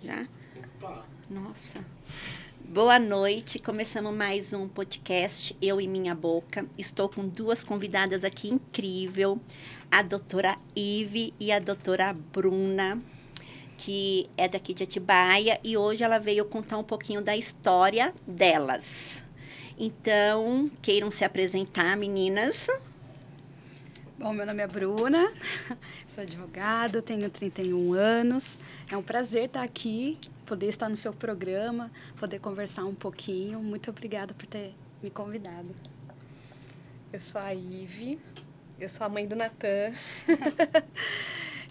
Já? Nossa. Boa noite, começamos mais um podcast, Eu e Minha Boca. Estou com duas convidadas aqui incrível, a doutora Ive e a doutora Bruna, que é daqui de Atibaia, e hoje ela veio contar um pouquinho da história delas. Então, queiram se apresentar, meninas? Bom, meu nome é Bruna, sou advogada, tenho 31 anos. É um prazer estar aqui, poder estar no seu programa, poder conversar um pouquinho. Muito obrigada por ter me convidado. Eu sou a Ive, eu sou a mãe do Natan,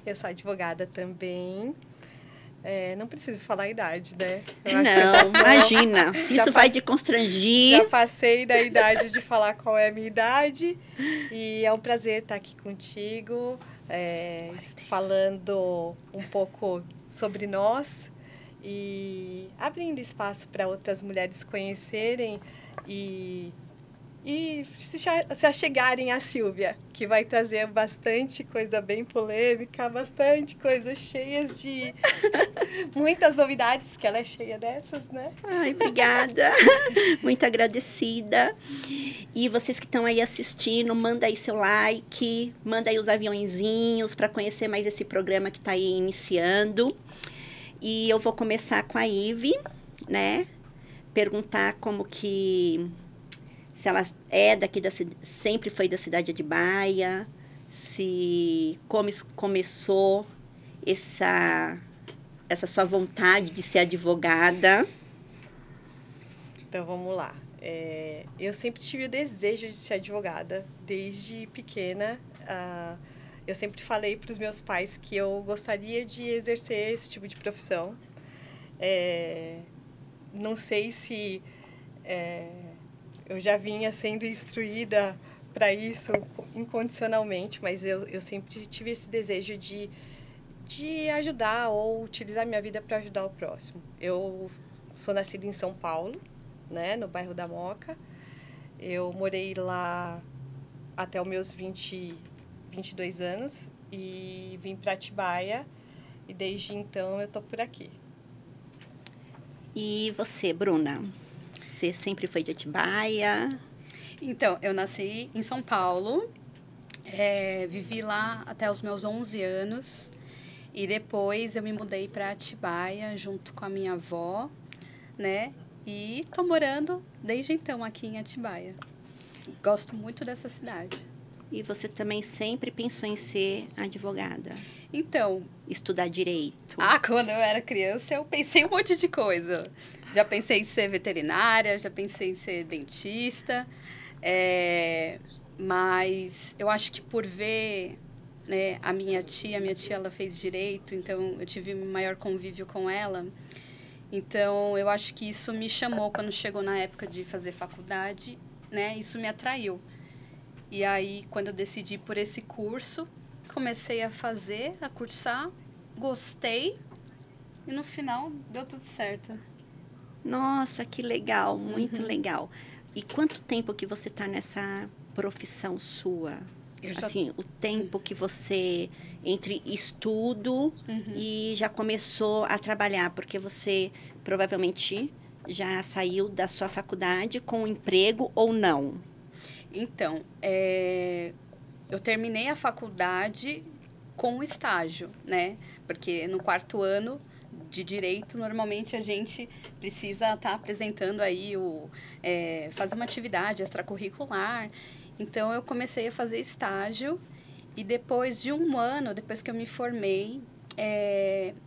eu sou advogada também. Não preciso falar a idade, né? Não, imagina, se isso vai te constrangir. Já passei da idade de falar qual é a minha idade e é um prazer estar aqui contigo, falando um pouco sobre nós e abrindo espaço para outras mulheres conhecerem e se achegarem a Silvia, que vai trazer bastante coisa bem polêmica, bastante coisas cheias de muitas novidades, que ela é cheia dessas, né? Ai, obrigada. Muito agradecida. E vocês que estão aí assistindo, manda aí seu like, manda aí os aviãozinhos para conhecer mais esse programa que está aí iniciando. E eu vou começar com a Ive, né? Perguntar como que... se ela é daqui sempre foi da cidade de Atibaia, se como começou essa sua vontade de ser advogada. Então, vamos lá. Eu sempre tive o desejo de ser advogada, desde pequena. Eu sempre falei para os meus pais que eu gostaria de exercer esse tipo de profissão. Não sei se... eu já vinha sendo instruída para isso incondicionalmente, mas eu sempre tive esse desejo de ajudar ou utilizar minha vida para ajudar o próximo. Eu sou nascida em São Paulo, né, no bairro da Moca. Eu morei lá até os meus 22 anos e vim para Atibaia e desde então eu estou por aqui. E você, Bruna? Você sempre foi de Atibaia? Então, eu nasci em São Paulo, vivi lá até os meus 11 anos e depois eu me mudei para Atibaia junto com a minha avó, né? E tô morando desde então aqui em Atibaia. Gosto muito dessa cidade. E você também sempre pensou em ser advogada? Então... estudar direito? Quando eu era criança eu pensei um monte de coisa. Já pensei em ser veterinária, já pensei em ser dentista, mas eu acho que por ver, né, a minha tia ela fez direito, então eu tive maior convívio com ela. Então eu acho que isso me chamou quando chegou na época de fazer faculdade, né? Isso me atraiu. E aí quando eu decidi por esse curso, comecei a cursar, gostei e no final deu tudo certo. Nossa, que legal, muito legal. E quanto tempo que você está nessa profissão sua? Assim, o tempo que você, entre estudo e já começou a trabalhar, porque você provavelmente já saiu da sua faculdade com um emprego ou não? Então, eu terminei a faculdade com estágio, né? Porque no 4º ano de direito, normalmente a gente precisa estar apresentando aí fazer uma atividade extracurricular. Então, eu comecei a fazer estágio e depois de um ano, depois que eu me formei,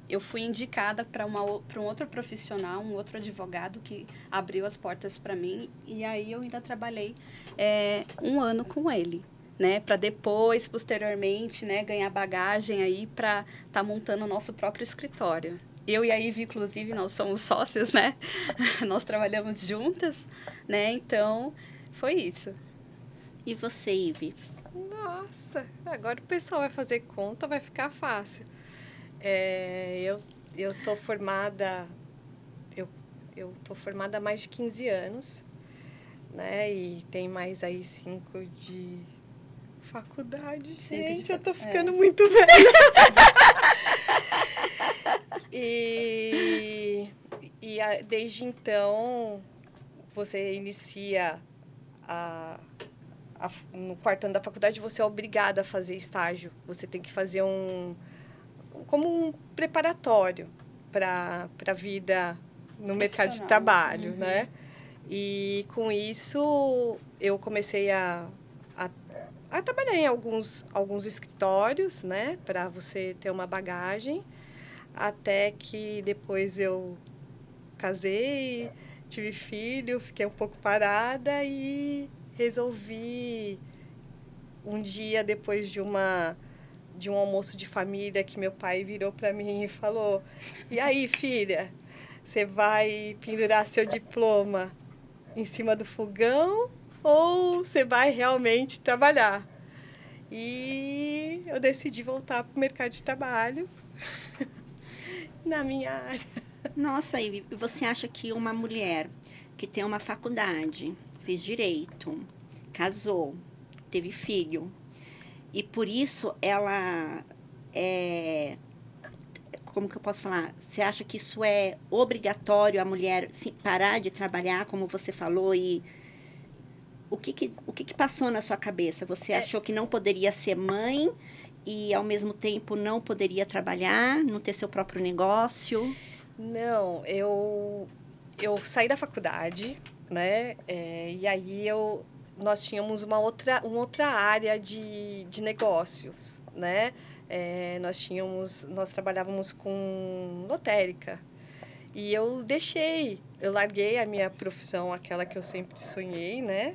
eu fui indicada para um outro profissional, um outro advogado que abriu as portas para mim e aí eu ainda trabalhei um ano com ele, né, para depois, posteriormente, né, ganhar bagagem aí para estar montando o nosso próprio escritório. Eu e a Ive, inclusive, nós somos sócias, né? Nós trabalhamos juntas, né? Então, foi isso. E você, Ive? Nossa, agora o pessoal vai fazer conta, vai ficar fácil. Eu tô formada... Eu tô formada há mais de 15 anos, né? E tem mais aí 5 de faculdade. Gente, eu tô ficando muito velha. E desde então, você inicia no quarto ano da faculdade, você é obrigado a fazer estágio. Você tem que fazer como um preparatório para a vida no mercado de trabalho, né? E com isso, eu comecei a trabalhar em alguns escritórios, né? Para você ter uma bagagem. Até que depois eu casei, tive filho, fiquei um pouco parada e resolvi, um dia depois de um almoço de família, que meu pai virou para mim e falou: e aí, filha, você vai pendurar seu diploma em cima do fogão ou você vai realmente trabalhar? E eu decidi voltar para o mercado de trabalho na minha área. Nossa, e você acha que uma mulher que tem uma faculdade, fez direito, casou, teve filho, e por isso ela como que eu posso falar? Você acha que isso é obrigatório a mulher parar de trabalhar, como você falou, e o que passou na sua cabeça? Você achou que não poderia ser mãe e, ao mesmo tempo, não poderia trabalhar, não ter seu próprio negócio? Não, eu saí da faculdade, né? E aí nós tínhamos uma outra área de negócios, né? Nós trabalhávamos com lotérica. E eu larguei a minha profissão, aquela que eu sempre sonhei, né?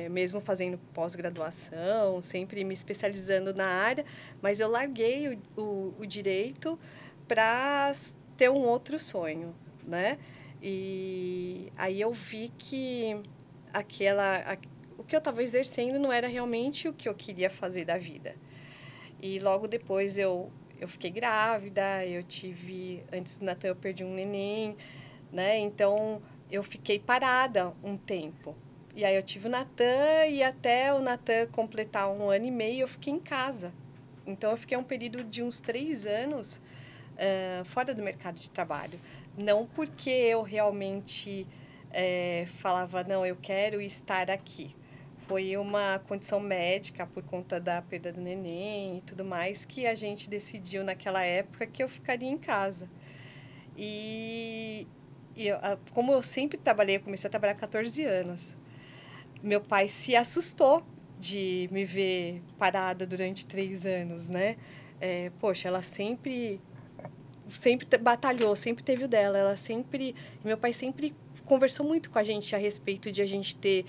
Mesmo fazendo pós-graduação, sempre me especializando na área, mas eu larguei o direito para ter um outro sonho, né? E aí eu vi que o que eu estava exercendo não era realmente o que eu queria fazer da vida. E logo depois eu fiquei grávida, antes do Natan eu perdi um neném, né? Então eu fiquei parada um tempo. E aí eu tive o Natan e até o Natan completar 1 ano e meio eu fiquei em casa. Então eu fiquei um período de uns 3 anos fora do mercado de trabalho. Não porque eu realmente falava, não, eu quero estar aqui. Foi uma condição médica por conta da perda do neném e tudo mais que a gente decidiu naquela época que eu ficaria em casa. Como eu sempre trabalhei, eu comecei a trabalhar há 14 anos. Meu pai se assustou de me ver parada durante 3 anos, né? Poxa, ela sempre batalhou, sempre teve o dela. Meu pai sempre conversou muito com a gente a respeito de a gente ter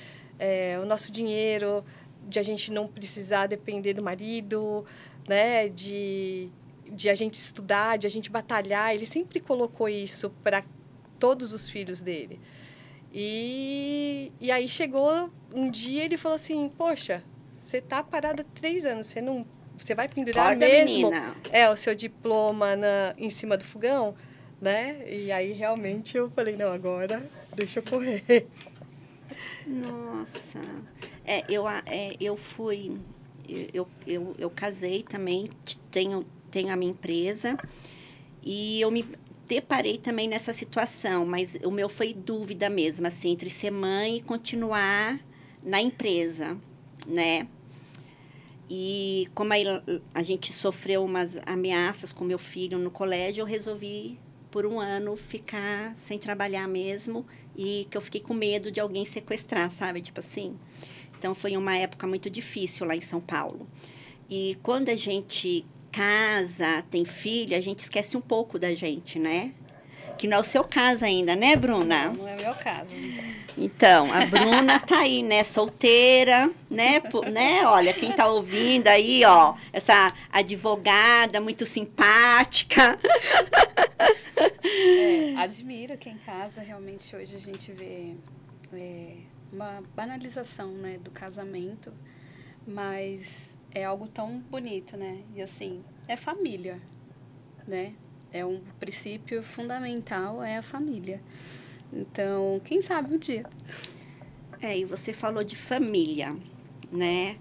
o nosso dinheiro, de a gente não precisar depender do marido, né? De a gente estudar, de a gente batalhar. Ele sempre colocou isso para todos os filhos dele. E aí chegou um dia, ele falou assim: poxa, você tá parada 3 anos, você vai pendurar mesmo o seu diploma em cima do fogão, né? E aí realmente eu falei: não, agora deixa eu correr. Nossa, eu casei também, tenho a minha empresa e eu me deparei também nessa situação, mas o meu foi dúvida mesmo, assim, entre ser mãe e continuar na empresa, né? E como a gente sofreu umas ameaças com meu filho no colégio, eu resolvi, por 1 ano, ficar sem trabalhar mesmo, e que eu fiquei com medo de alguém sequestrar, sabe? Tipo assim. Então, foi uma época muito difícil lá em São Paulo. E quando a gente casa, tem filho, a gente esquece um pouco da gente, né? Que não é o seu caso ainda, né, Bruna? Não é o meu caso. Então, a Bruna tá aí, né, solteira, né? Olha, quem tá ouvindo aí, ó, essa advogada muito simpática. Admiro quem casa. Realmente, hoje a gente vê uma banalização, né, do casamento, mas é algo tão bonito, né? E assim, é família, né? É um princípio fundamental, é a família. Então, quem sabe um dia. E você falou de família, né?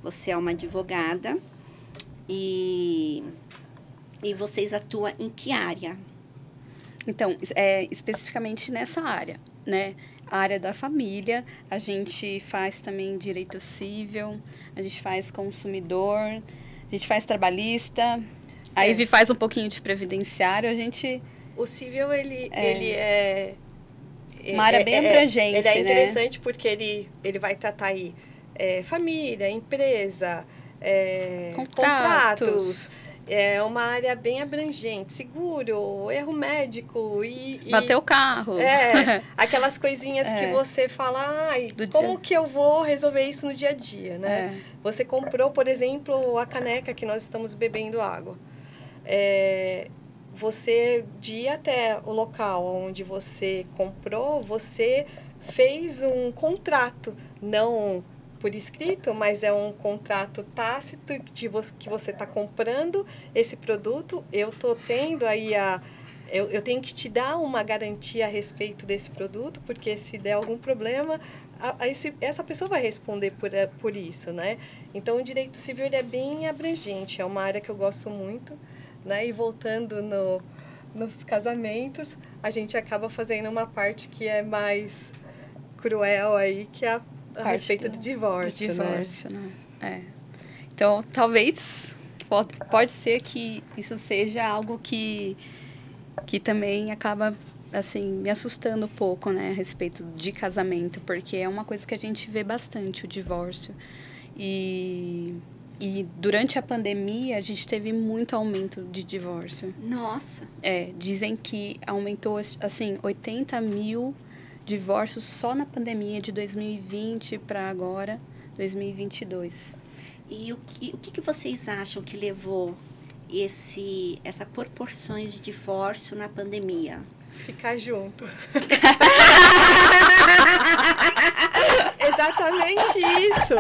Você é uma advogada e vocês atuam em que área? Então, especificamente nessa área, né? A área da família, a gente faz também direito civil, a gente faz consumidor, a gente faz trabalhista, a Ivy faz um pouquinho de previdenciário, a gente... O civil, ele é uma área bem abrangente, ele é interessante, né? porque ele vai tratar aí família, empresa, contratos. É uma área bem abrangente. Seguro, erro médico e... Bater o carro. Aquelas coisinhas que você fala, como que eu vou resolver isso no dia a dia, né? Você comprou, por exemplo, a caneca que nós estamos bebendo água. Você, de ir até o local onde você comprou, você fez um contrato, não por escrito, mas é um contrato tácito que você está comprando esse produto. Eu estou tendo aí eu tenho que te dar uma garantia a respeito desse produto, porque se der algum problema, essa pessoa vai responder por isso, né? Então, o direito civil ele é bem abrangente, é uma área que eu gosto muito, né? E voltando nos casamentos, a gente acaba fazendo uma parte que é mais cruel aí, que é a respeito do divórcio, né? Então, talvez, pode ser que isso seja algo que também acaba, assim, me assustando um pouco, né, a respeito de casamento, porque é uma coisa que a gente vê bastante, o divórcio. E durante a pandemia, a gente teve muito aumento de divórcio. Nossa! Dizem que aumentou, assim, 80 mil divórcios só na pandemia de 2020 para agora, 2022. E o que vocês acham que levou essa proporções de divórcio na pandemia? Ficar junto. Exatamente isso.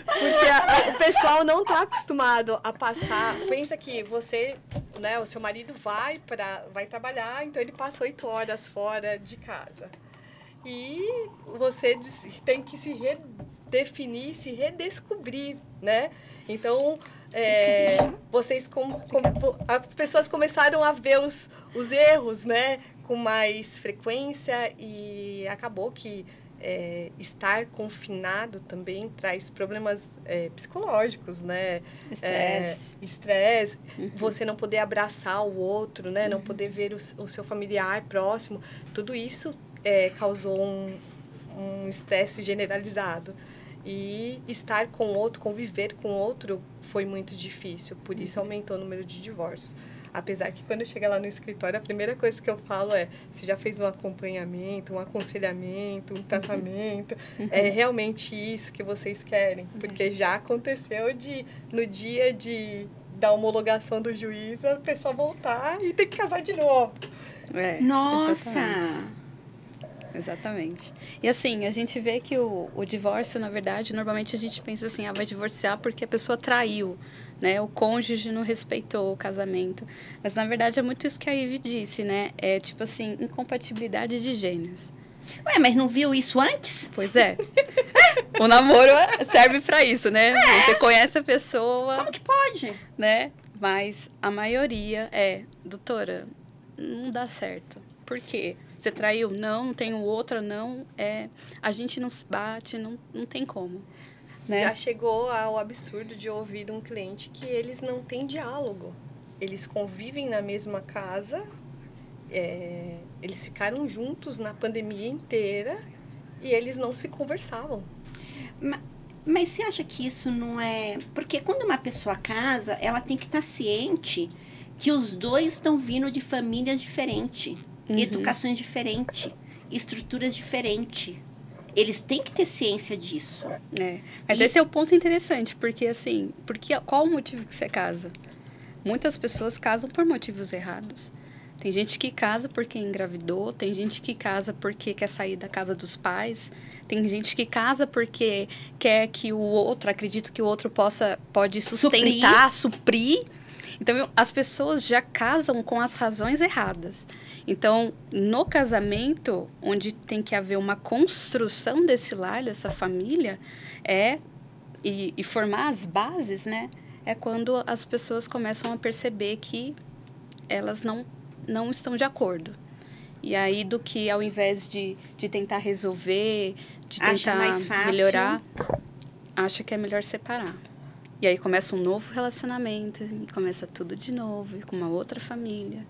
Porque o pessoal não está acostumado a passar. Pensa que você, né, o seu marido vai trabalhar, então ele passa 8 horas fora de casa. E você tem que se redefinir, se redescobrir, né? Então, as pessoas começaram a ver os erros, né, com mais frequência, e acabou que estar confinado também traz problemas psicológicos, né? Estresse, você não poder abraçar o outro, né? Não poder ver o seu familiar próximo, tudo isso causou um estresse generalizado. E estar com o outro, conviver com o outro, foi muito difícil. Por isso, aumentou o número de divórcios. Apesar que, quando eu chego lá no escritório, a primeira coisa que eu falo se já fez um acompanhamento, um aconselhamento, um tratamento. É realmente isso que vocês querem? Porque já aconteceu no dia da homologação do juiz, a pessoa voltar e ter que casar de novo. Nossa! Exatamente. E assim, a gente vê que o divórcio, na verdade, normalmente a gente pensa assim, vai divorciar porque a pessoa traiu, né? O cônjuge não respeitou o casamento. Mas, na verdade, é muito isso que a Ivy disse, né? É, tipo assim, incompatibilidade de gênios. Ué, mas não viu isso antes? Pois é. O namoro serve pra isso, né? Você conhece a pessoa... Como que pode? Né? Mas a maioria doutora, não dá certo. Por quê? Você traiu? Não tenho outra, não. A gente não se bate, não tem como. Né? Já chegou ao absurdo de ouvir de um cliente que eles não têm diálogo. Eles convivem na mesma casa, eles ficaram juntos na pandemia inteira e eles não se conversavam. Mas você acha que isso não é... Porque quando uma pessoa casa, ela tem que estar ciente que os dois estão vindo de famílias diferentes. Educações diferentes, estruturas diferentes. Eles têm que ter ciência disso. Mas esse é o ponto interessante, porque assim, qual o motivo que você casa? Muitas pessoas casam por motivos errados. Tem gente que casa porque engravidou, tem gente que casa porque quer sair da casa dos pais, tem gente que casa porque quer que o outro, acredita que o outro pode sustentar, suprir. Então, as pessoas já casam com as razões erradas. Então, no casamento, onde tem que haver uma construção desse lar, dessa família, e formar as bases, né? É quando as pessoas começam a perceber que elas não não estão de acordo. E aí, do que ao invés de tentar resolver, de tentar mais fácil. melhorar, acha que é melhor separar. E aí começa um novo relacionamento, e começa tudo de novo, e com uma outra família.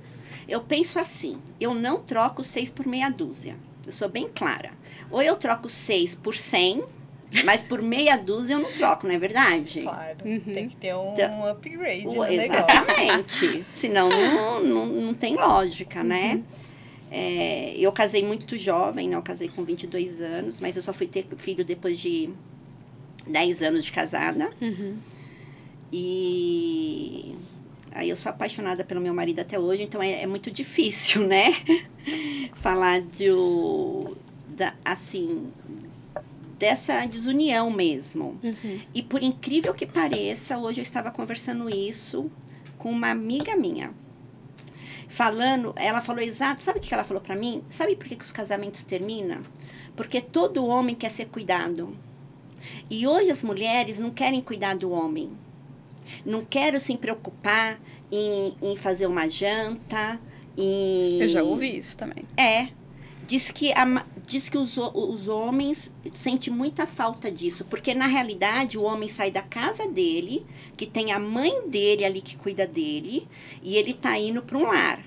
Eu penso assim, eu não troco 6 por meia dúzia. Eu sou bem clara. Ou eu troco 6 por 100, mas por meia dúzia eu não troco, não é verdade? Claro, tem que ter um upgrade no negócio. Exatamente. Senão não tem lógica, né? Eu casei muito jovem, né? Eu casei com 22 anos, mas eu só fui ter filho depois de 10 anos de casada. E aí eu sou apaixonada pelo meu marido até hoje, então é muito difícil, né? Falar assim, dessa desunião mesmo. E por incrível que pareça, hoje eu estava conversando isso com uma amiga minha. Ela falou exato, sabe o que ela falou pra mim? Sabe por que os casamentos terminam? Porque todo homem quer ser cuidado. E hoje as mulheres não querem cuidar do homem. Não querem se preocupar em fazer uma janta. Eu já ouvi isso também. Diz que os homens sentem muita falta disso. Porque, na realidade, o homem sai da casa dele, que tem a mãe dele ali que cuida dele, e ele está indo para um lar,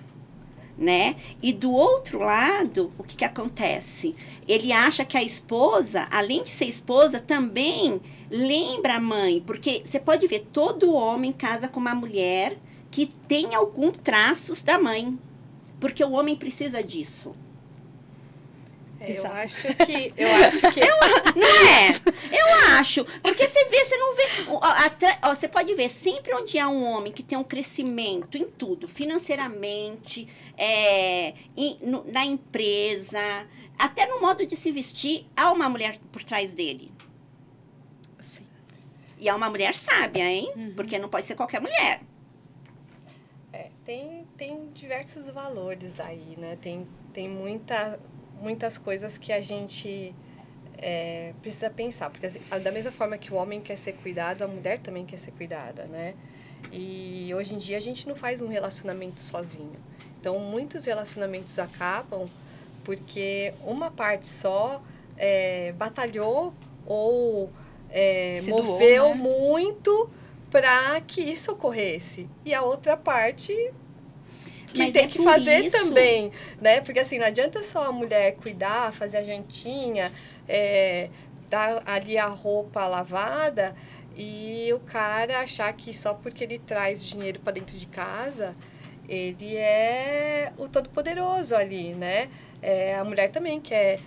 né? E do outro lado, o que acontece? Ele acha que a esposa, além de ser esposa, também lembra a mãe. Porque você pode ver, todo homem casa com uma mulher que tem algum traços da mãe. Porque o homem precisa disso. Eu Exato. acho que... Não é? Eu acho. Porque você não vê... Você pode ver, sempre onde há um homem que tem um crescimento em tudo, financeiramente, na empresa, até no modo de se vestir, há uma mulher por trás dele. Sim. E é uma mulher sábia, hein? Porque não pode ser qualquer mulher. Tem diversos valores aí, né? Tem muitas coisas que a gente precisa pensar. Porque assim, da mesma forma que o homem quer ser cuidado, a mulher também quer ser cuidada, né? E hoje em dia a gente não faz um relacionamento sozinho. Então, muitos relacionamentos acabam porque uma parte só batalhou ou moveu doou, né? muito para que isso ocorresse. E a outra parte que Mas tem que por fazer isso... também, né? Porque assim, não adianta só a mulher cuidar, fazer a jantinha, dar ali a roupa lavada e o cara achar que só porque ele traz dinheiro para dentro de casa, ele é o todo-poderoso ali, né? A mulher também quer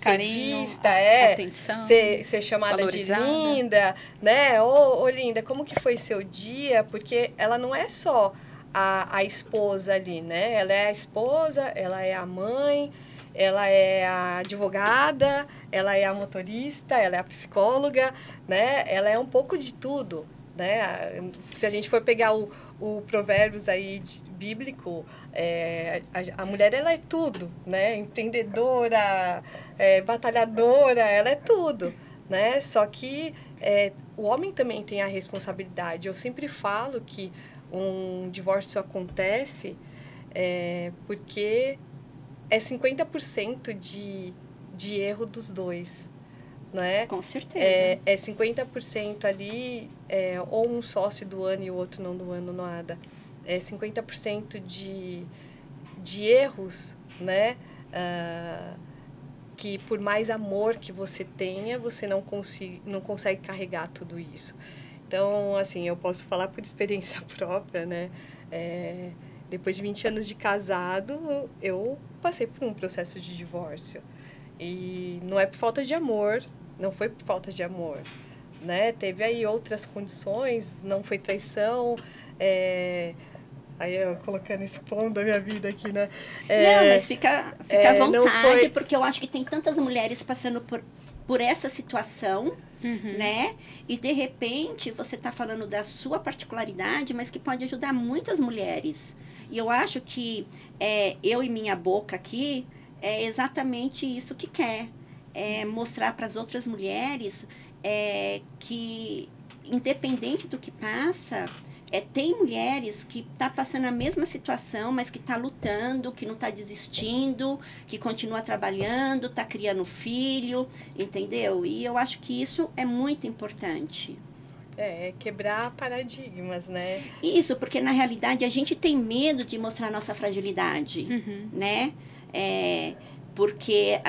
Carinho, ser vista, atenção, ser chamada valorizada. de linda, né? Ô, linda, como que foi seu dia? Porque ela não é só a esposa ali, né? Ela é a esposa, ela é a mãe, ela é a advogada, ela é a motorista, ela é a psicóloga, né? Ela é um pouco de tudo, né? Se a gente for pegar o Provérbios aí bíblico, a mulher, ela é tudo, né? Entendedora, batalhadora, ela é tudo, né? Só que o homem também tem a responsabilidade. Eu sempre falo que um divórcio acontece porque é 50% de erro dos dois, né? Com certeza. 50% ali, ou um sócio doando e o outro não doando nada. 50% de erros, né? Que por mais amor que você tenha, você não consegue carregar tudo isso. Então, assim, eu posso falar por experiência própria, né? Depois de 20 anos de casado, eu passei por um processo de divórcio. E não é por falta de amor, não foi por falta de amor, né? Teve aí outras condições, não foi traição, aí eu colocando esse plano da minha vida aqui, né? Não, mas fica à vontade, foi... porque eu acho que tem tantas mulheres passando por essa situação, né? E, de repente, você está falando da sua particularidade, mas que pode ajudar muitas mulheres. E eu acho que eu e minha boca aqui é exatamente isso que quer. Mostrar para as outras mulheres que, independente do que passa, tem mulheres que tá passando a mesma situação, mas que tá lutando, que não tá desistindo, que continua trabalhando, tá criando filho, entendeu? E eu acho que isso é muito importante. Quebrar paradigmas, né? Isso, porque na realidade a gente tem medo de mostrar nossa fragilidade, né? Porque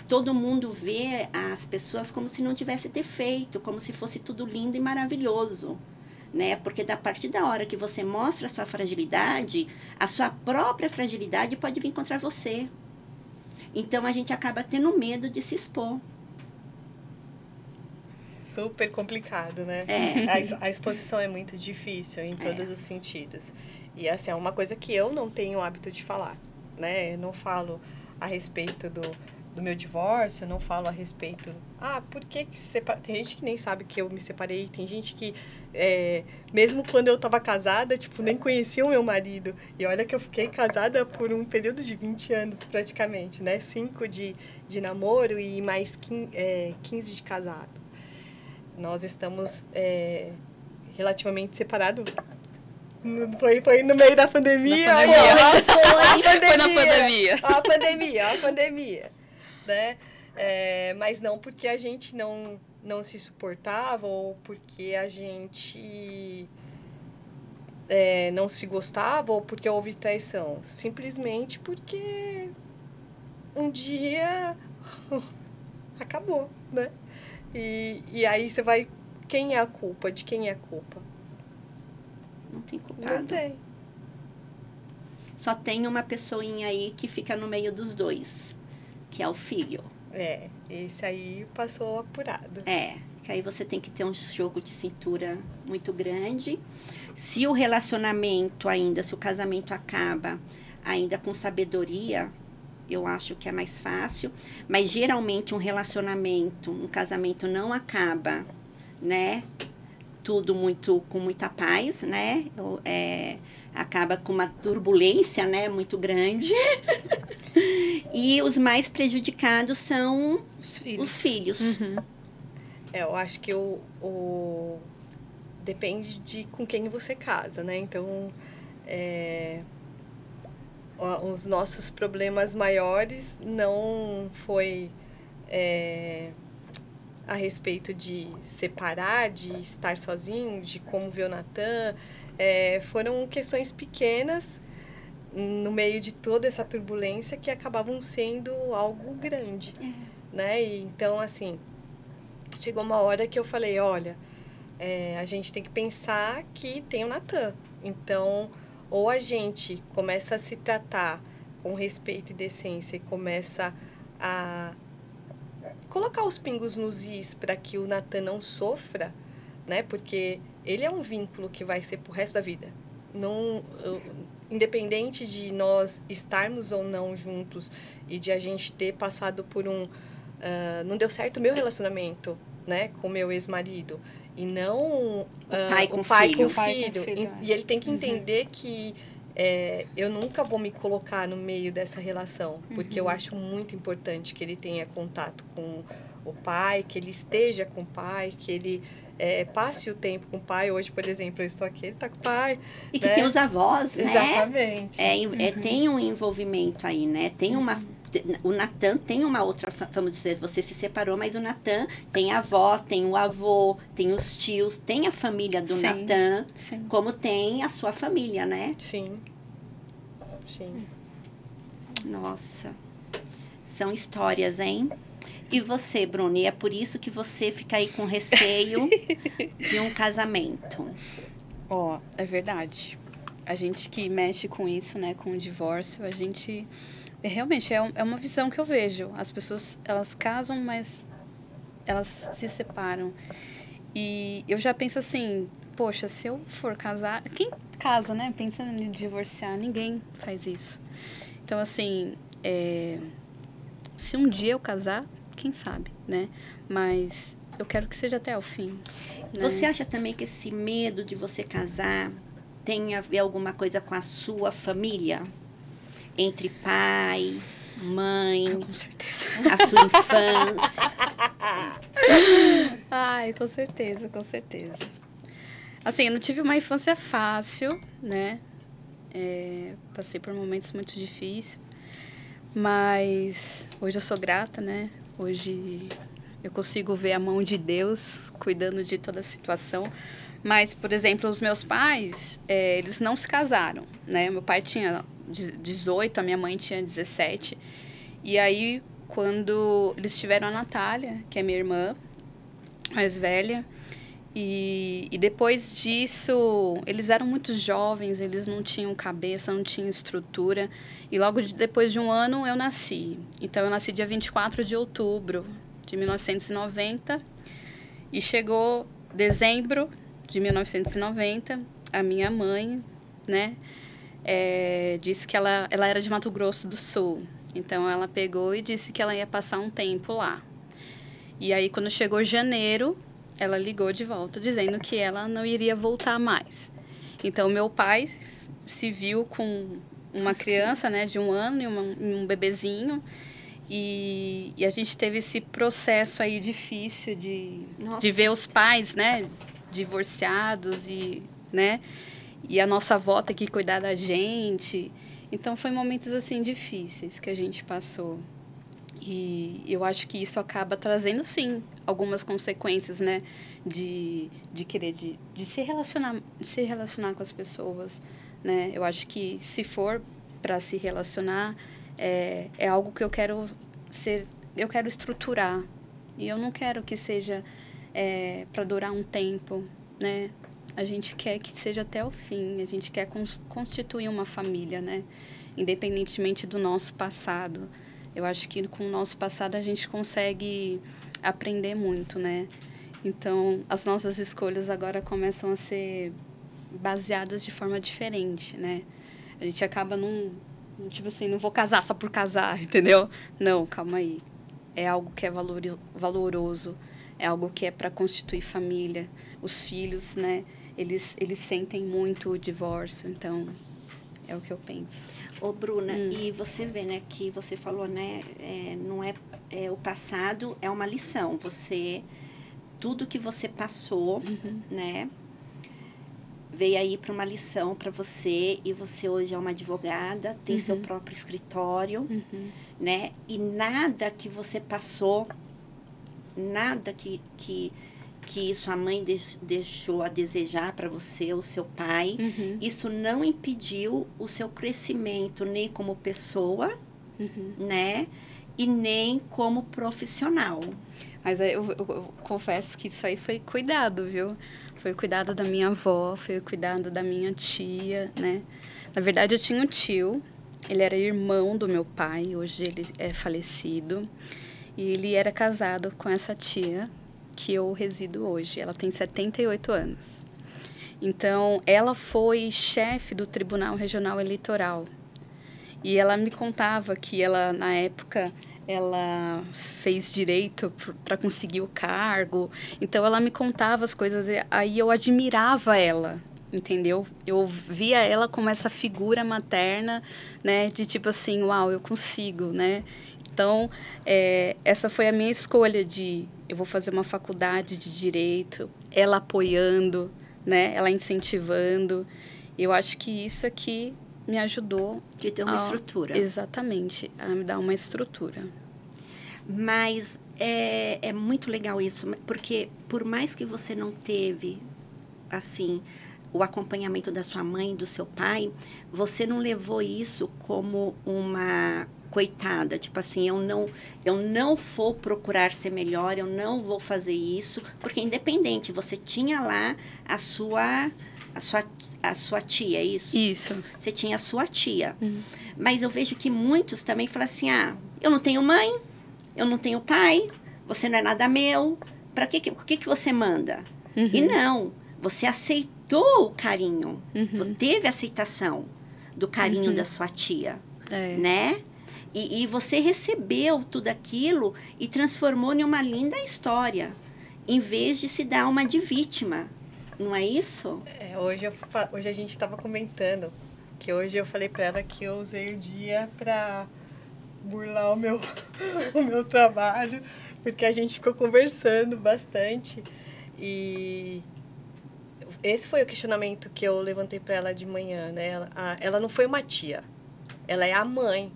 todo mundo vê as pessoas como se não tivesse defeito, como se fosse tudo lindo e maravilhoso, né? Porque a partir da hora que você mostra a sua fragilidade, a sua própria fragilidade pode vir contra você. Então a gente acaba tendo medo de se expor. Super complicado, né? A exposição é muito difícil em todos os sentidos. E assim, é uma coisa que eu não tenho o hábito de falar, né? Eu não falo a respeito do meu divórcio, eu não falo a respeito... por que se separa? Tem gente que nem sabe que eu me separei, tem gente que, mesmo quando eu estava casada, tipo, nem conhecia o meu marido. E olha que eu fiquei casada por um período de 20 anos, praticamente, né? 5 de namoro e mais 15 de casado. Nós estamos relativamente separados. Foi no meio da pandemia. Foi na pandemia. A pandemia. Né? Mas não porque a gente não se suportava ou porque a gente não se gostava ou porque houve traição. Simplesmente porque um dia acabou, né? E aí você vai... Quem é a culpa? De quem é a culpa? Não tem culpado. Não tem. Só tem uma pessoinha aí que fica no meio dos dois, que é o filho. Esse aí passou apurado. Que aí você tem que ter um jogo de cintura muito grande. Se o relacionamento ainda, se o casamento acaba ainda com sabedoria, eu acho que é mais fácil. Mas geralmente um casamento não acaba, né? Tudo com muita paz, né? Acaba com uma turbulência, né? Muito grande. E os mais prejudicados são os filhos. Eu acho que depende de com quem você casa, né? Então, os nossos problemas maiores não foi a respeito de separar, de estar sozinho, de como ver o Natan. Foram questões pequenas no meio de toda essa turbulência que acabavam sendo algo grande, né? E, então, assim, chegou uma hora que eu falei, olha, a gente tem que pensar que tem o Natan. Então, ou a gente começa a se tratar com respeito e decência e começa a colocar os pingos nos is para que o Natan não sofra, né? Porque ele é um vínculo que vai ser pro resto da vida. Não, independente de nós estarmos ou não juntos e de a gente ter passado por não deu certo o meu relacionamento, né, com meu ex-marido. E não o pai com o filho. E ele tem que entender que eu nunca vou me colocar no meio dessa relação, porque eu acho muito importante que ele tenha contato com o pai, que ele esteja com o pai, que ele passe o tempo com o pai. Hoje, por exemplo, eu estou aqui, ele está com o pai. E que tem os avós, né? Exatamente. Tem um envolvimento aí, né? Tem o Natan tem uma outra, vamos dizer, você se separou, mas o Natan tem a avó, tem o avô, tem os tios, tem a família do Natan, como tem a sua família, né? Sim. Nossa, são histórias, hein? E você, Bruni, é por isso que você fica aí com receio de um casamento? É verdade. A gente que mexe com isso, né, com o divórcio, a gente... Realmente, é uma visão que eu vejo. As pessoas, elas casam, mas elas se separam. E eu já penso assim, poxa, se eu for casar... Quem casa, né? Pensando em divorciar, ninguém faz isso. Então, assim, se um dia eu casar, quem sabe, né? Mas eu quero que seja até o fim. Né? Você acha também que esse medo de você casar tem a ver alguma coisa com a sua família? Entre pai, mãe, com certeza. A sua infância. Ai, com certeza, com certeza. Assim, eu não tive uma infância fácil, né? Passei por momentos muito difíceis, mas hoje eu sou grata, né? Hoje eu consigo ver a mão de Deus cuidando de toda a situação. Mas, por exemplo, os meus pais, eles não se casaram, né? Meu pai tinha 18, a minha mãe tinha 17. E aí, quando eles tiveram a Natália, que é minha irmã mais velha, e depois disso, eles eram muito jovens, eles não tinham cabeça, não tinham estrutura. E logo depois de um ano, eu nasci. Então, eu nasci dia 24 de outubro de 1990. E chegou dezembro de 1990, a minha mãe, né, disse que ela era de Mato Grosso do Sul. Então, ela pegou e disse que ela ia passar um tempo lá. E aí, quando chegou janeiro, ela ligou de volta, dizendo que ela não iria voltar mais. Então, meu pai se viu com uma criança, né, de 1 ano e um bebezinho. E a gente teve esse processo aí difícil de ver os pais, né, divorciados e, né, e a nossa avó ter que cuidar da gente. Então, foi momentos, assim, difíceis que a gente passou. E eu acho que isso acaba trazendo, sim, algumas consequências, né? De querer, de se relacionar com as pessoas, né? Eu acho que se for para se relacionar, é algo que eu quero estruturar. E eu não quero que seja para durar um tempo, né? A gente quer que seja até o fim, a gente quer constituir uma família, né? Independentemente do nosso passado. Eu acho que com o nosso passado a gente consegue aprender muito, né? Então, as nossas escolhas agora começam a ser baseadas de forma diferente, né? A gente acaba tipo assim, não vou casar só por casar, entendeu? Não, calma aí. É algo que é valoroso, é algo que é para constituir família. Os filhos, né? Eles sentem muito o divórcio, então... É o que eu penso. Ô, Bruna, e você vê, né, que você falou, né, não o passado é uma lição. Tudo que você passou, né, veio aí para uma lição para você, e você hoje é uma advogada, tem seu próprio escritório, né, e nada que você passou, nada que sua mãe deixou a desejar para você, o seu pai, isso não impediu o seu crescimento nem como pessoa, né? E nem como profissional. Mas eu confesso que isso aí foi cuidado, viu? Foi o cuidado da minha avó, foi o cuidado da minha tia, né? Na verdade, eu tinha um tio, ele era irmão do meu pai, hoje ele é falecido. E ele era casado com essa tia que eu resido hoje. Ela tem 78 anos. Então, ela foi chefe do Tribunal Regional Eleitoral. E ela me contava que ela, na época, ela fez direito para conseguir o cargo. Então, ela me contava as coisas. E aí eu admirava ela, entendeu? Eu via ela como essa figura materna, né? De tipo assim, uau, eu consigo, né? Então, essa foi a minha escolha eu vou fazer uma faculdade de Direito, ela apoiando, né? Ela incentivando. Eu acho que isso aqui me ajudou. Que deu uma estrutura. Exatamente, a me dar uma estrutura. Mas é muito legal isso, porque por mais que você não teve, assim, o acompanhamento da sua mãe e do seu pai, você não levou isso como uma... coitada, tipo assim, eu não vou procurar ser melhor, eu não vou fazer isso, porque independente, você tinha lá a sua tia, é isso? Isso. Você tinha a sua tia. Mas eu vejo que muitos também falam assim, eu não tenho mãe, eu não tenho pai, você não é nada meu, o que você manda? E não, você aceitou o carinho, teve aceitação do carinho da sua tia, né? E você recebeu tudo aquilo e transformou em uma linda história, em vez de se dar uma de vítima. Não é isso? Hoje a gente estava comentando que hoje eu falei para ela que eu usei o dia para burlar o meu trabalho, porque a gente ficou conversando bastante. E esse foi o questionamento que eu levantei para ela de manhã, né? Ela não foi uma tia, ela é a mãe.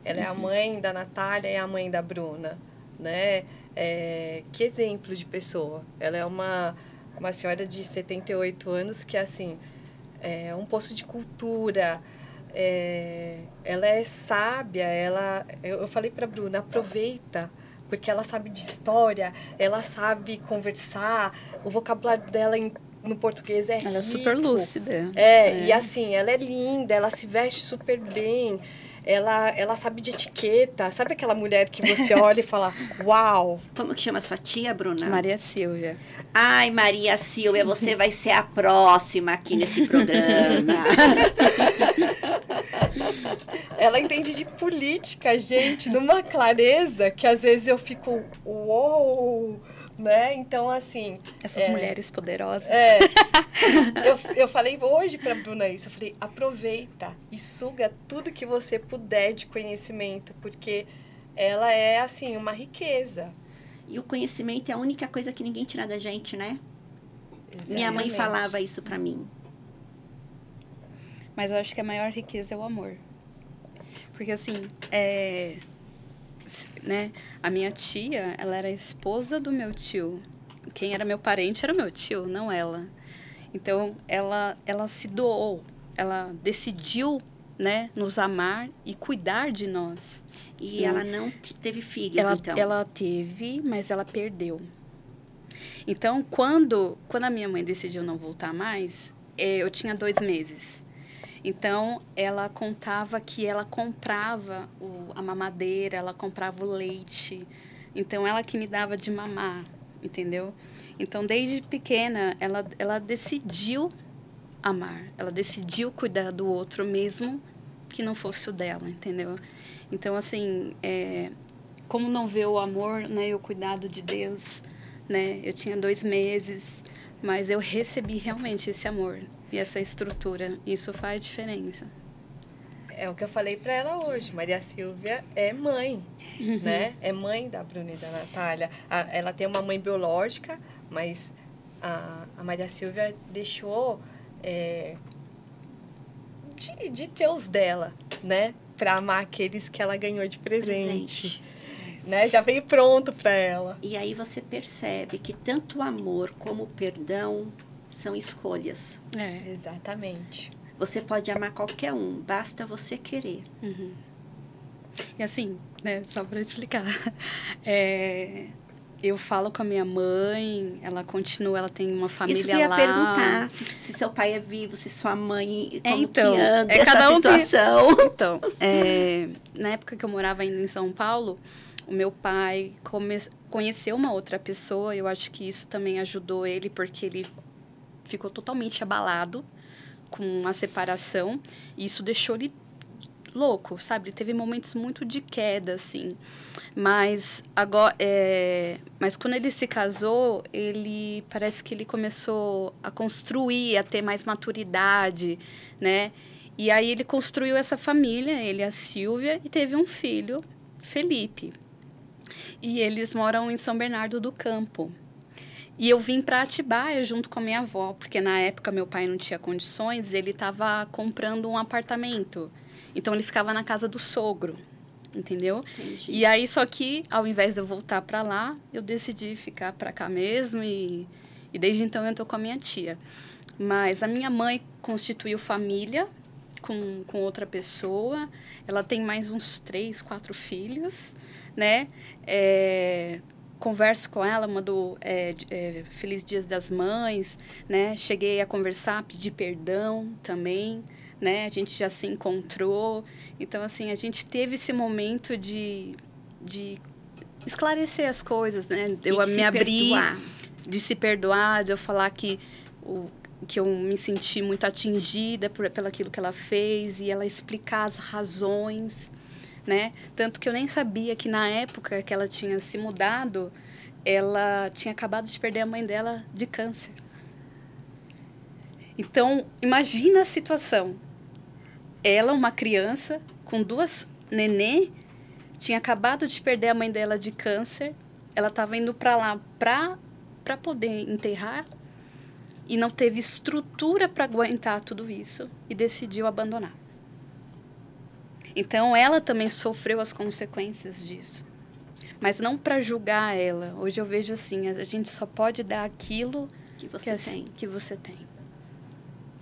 Ela é a mãe da Natália e a mãe da Bruna, né? Que exemplo de pessoa. Ela é uma senhora de 78 anos que, assim, é um poço de cultura. Ela é sábia. Eu falei para a Bruna, aproveita, porque ela sabe de história, ela sabe conversar, o vocabulário dela no português é rico. Ela é super lúcida. E assim, ela é linda, ela se veste super bem. Ela sabe de etiqueta. Sabe aquela mulher que você olha e fala, uau! Como que chama sua tia, Bruna? Maria Silvia. Ai, Maria Silvia, você vai ser a próxima aqui nesse programa. Ela entende de política, gente, numa clareza que às vezes eu fico, uou! Né? Então, assim... Essas mulheres poderosas. Eu falei hoje para a Bruna isso. Eu falei, aproveita e suga tudo que você puder de conhecimento, porque ela é, assim, uma riqueza. E o conhecimento é a única coisa que ninguém tira da gente, né? Exatamente. Minha mãe falava isso para mim. Mas eu acho que a maior riqueza é o amor. Porque, assim, né? A minha tia, ela era esposa do meu tio. Quem era meu parente era meu tio, não ela. Então, ela se doou, ela decidiu, né, nos amar e cuidar de nós. E ela não teve filhos, então? Ela teve, mas ela perdeu. Então, quando a minha mãe decidiu não voltar mais, eu tinha 2 meses. Então, ela contava que ela comprava a mamadeira, ela comprava o leite. Então, ela que me dava de mamar, entendeu? Então, desde pequena, ela decidiu amar. Ela decidiu cuidar do outro, mesmo que não fosse o dela, entendeu? Então, assim, como não ver o amor, né, e o cuidado de Deus, né? Eu tinha 2 meses, mas eu recebi realmente esse amor e essa estrutura. Isso faz diferença. É o que eu falei para ela hoje. Maria Silvia é mãe, né? É mãe da Bruna e da Natália. Ela tem uma mãe biológica, mas a Maria Silvia deixou de ter os dela, né? Para amar aqueles que ela ganhou de presente. Né? Já veio pronto para ela. E aí você percebe que tanto o amor como o perdão são escolhas. Exatamente. Você pode amar qualquer um, basta você querer. Uhum. E assim, né, só para explicar, eu falo com a minha mãe, ela continua, ela tem uma família lá. Isso que eu ia perguntar, se seu pai é vivo, se sua mãe, como então, que anda essa cada um situação. Então, na época que eu morava ainda em São Paulo, o meu pai conheceu uma outra pessoa, eu acho que isso também ajudou ele, porque ele ficou totalmente abalado com a separação, e isso deixou ele louco, sabe? Ele teve momentos muito de queda, assim. Mas agora, mas quando ele se casou, parece que ele começou a construir, a ter mais maturidade, né? E aí ele construiu essa família, ele e a Silvia, e teve um filho, Felipe. E eles moram em São Bernardo do Campo. E eu vim para Atibaia junto com a minha avó, porque na época meu pai não tinha condições, ele estava comprando um apartamento. Então, ele ficava na casa do sogro, entendeu? Entendi. E aí, só que, ao invés de eu voltar para lá, eu decidi ficar para cá mesmo e desde então eu estou com a minha tia. Mas a minha mãe constituiu família com outra pessoa, ela tem mais uns 3, 4 filhos, né? Converso com ela, mando Feliz Dias das Mães, né? Cheguei a conversar, pedir perdão também, né? A gente já se encontrou. Então, assim, a gente teve esse momento de esclarecer as coisas, né? Eu me abrir, de se perdoar, de eu falar que eu me senti muito atingida pelo aquilo que ela fez e ela explicar as razões, né? Tanto que eu nem sabia que na época que ela tinha se mudado, ela tinha acabado de perder a mãe dela de câncer. Então, imagina a situação. Ela, uma criança, com 2 nenê, tinha acabado de perder a mãe dela de câncer. Ela estava indo para lá para poder enterrar e não teve estrutura para aguentar tudo isso e decidiu abandonar. Então, ela também sofreu as consequências disso. Mas não para julgar ela. Hoje eu vejo assim, a gente só pode dar aquilo Que você tem. que você tem.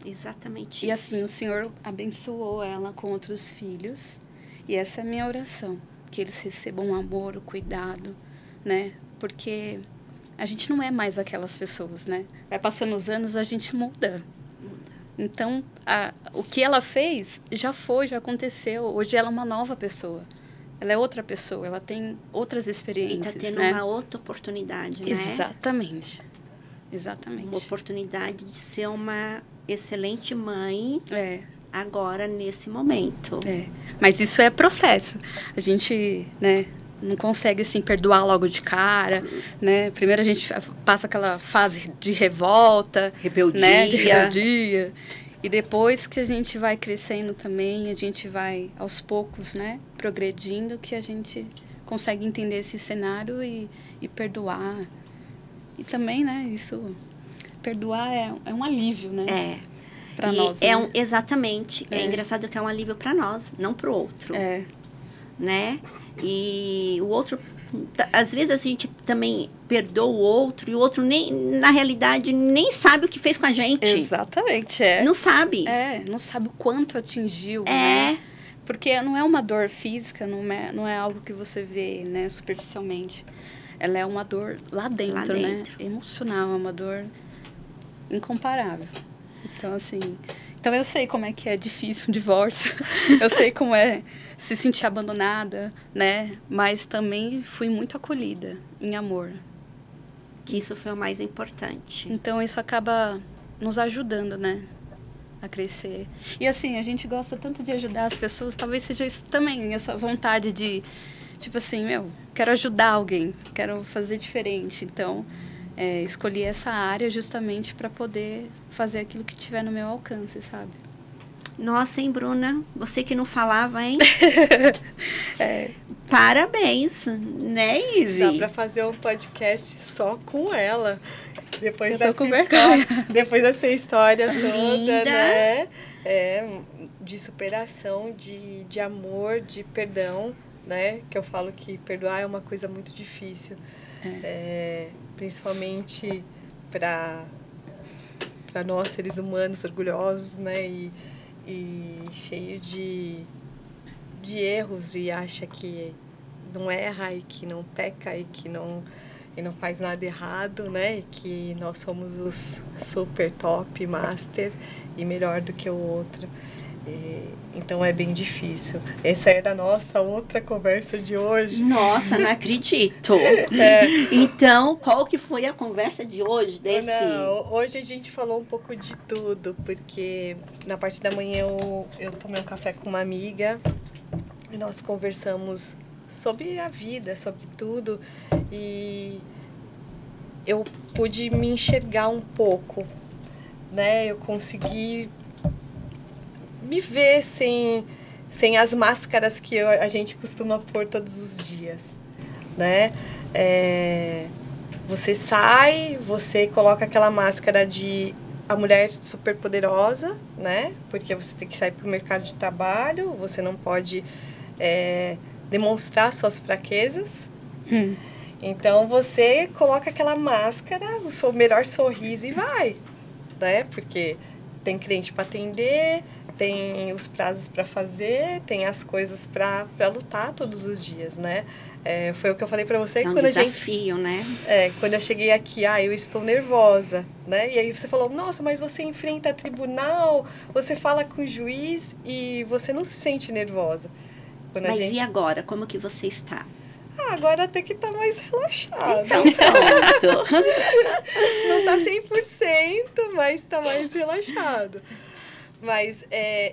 Exatamente E isso. assim, o Senhor abençoou ela com outros filhos. E essa é a minha oração. Que eles recebam o amor, o cuidado, né? Porque a gente não é mais aquelas pessoas, né? Vai passando os anos, a gente muda. Então, o que ela fez já foi, já aconteceu. Hoje ela é uma nova pessoa. Ela é outra pessoa, ela tem outras E experiências, está tendo né? uma outra oportunidade, né? Exatamente. Exatamente. Uma oportunidade de ser uma excelente mãe agora, nesse momento. Mas isso é processo. A gente, né, não consegue, assim, perdoar logo de cara, né? Primeiro a gente passa aquela fase de revolta, Rebeldia. né? De rebeldia. E depois que a gente vai crescendo também, a gente vai, aos poucos, né, progredindo, que a gente consegue entender esse cenário e perdoar. E também, né, isso... Perdoar é um alívio, né? Para nós. Né? Exatamente. É engraçado que é um alívio para nós, não para o outro. Né? E o outro... Às vezes a gente também perdoa o outro e o outro, na realidade, nem sabe o que fez com a gente. Exatamente, Não sabe. Não sabe o quanto atingiu, né? Porque não é uma dor física, não é algo que você vê, né, superficialmente. Ela é uma dor lá dentro, né? Emocional, é uma dor incomparável. Então, assim... Então, eu sei como é que é difícil um divórcio. Eu sei como é se sentir abandonada, né? Mas também fui muito acolhida em amor. Que isso foi o mais importante. Então, isso acaba nos ajudando, né? A crescer. E, assim, a gente gosta tanto de ajudar as pessoas. Talvez seja isso também, essa vontade de... Tipo assim, quero ajudar alguém. Quero fazer diferente. Então... escolhi essa área justamente para poder fazer aquilo que tiver no meu alcance, sabe? Nossa, hein, Bruna? Você que não falava, hein? Parabéns, né, Ive? Dá para fazer um podcast só com ela. Depois dessa história toda, né? De superação, de amor, de perdão, né? Que eu falo que perdoar é uma coisa muito difícil. Principalmente para nós, seres humanos orgulhosos, né? E cheio de erros, e acha que não erra e que não peca e que não faz nada errado, né? E que nós somos os super top, master e melhor do que o outro. Então é bem difícil. Essa era a nossa outra conversa de hoje. Nossa, não acredito. Então, qual que foi a conversa de hoje? Hoje a gente falou um pouco de tudo, porque na parte da manhã eu tomei um café com uma amiga e nós conversamos sobre a vida, sobre tudo, e eu pude me enxergar um pouco, né? Eu consegui me ver sem as máscaras que a gente costuma pôr todos os dias, né? Você sai, você coloca aquela máscara de a mulher super poderosa, né? Porque você tem que sair para o mercado de trabalho, você não pode demonstrar suas fraquezas. Então, você coloca aquela máscara, o seu melhor sorriso e vai, né? Porque tem cliente para atender, tem os prazos para fazer, tem as coisas para lutar todos os dias, né? Foi o que eu falei para você. É um desafio, né? Quando eu cheguei aqui, eu estou nervosa, né? E aí você falou, nossa, mas você enfrenta tribunal, você fala com o juiz e você não se sente nervosa. E agora, como que você está? Agora até que tá mais relaxada. Então, pronto. Não tá 100%, mas tá mais relaxado. Mas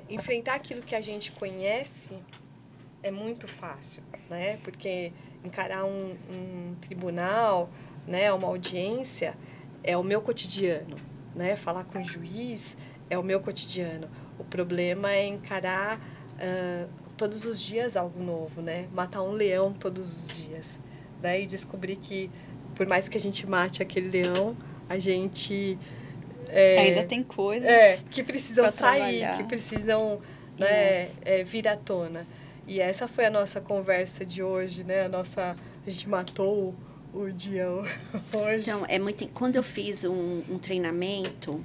enfrentar aquilo que a gente conhece é muito fácil, né? Porque encarar um tribunal, né, uma audiência, é o meu cotidiano, né? Falar com o juiz é o meu cotidiano. O problema é encarar todos os dias algo novo, né? Matar um leão todos os dias, né? E descobrir que, por mais que a gente mate aquele leão, a gente Ainda tem coisas que precisam pra sair, trabalhar. que precisam, né, vir à tona. E essa foi a nossa conversa de hoje, né? A gente matou o dia hoje. Então, quando eu fiz um treinamento,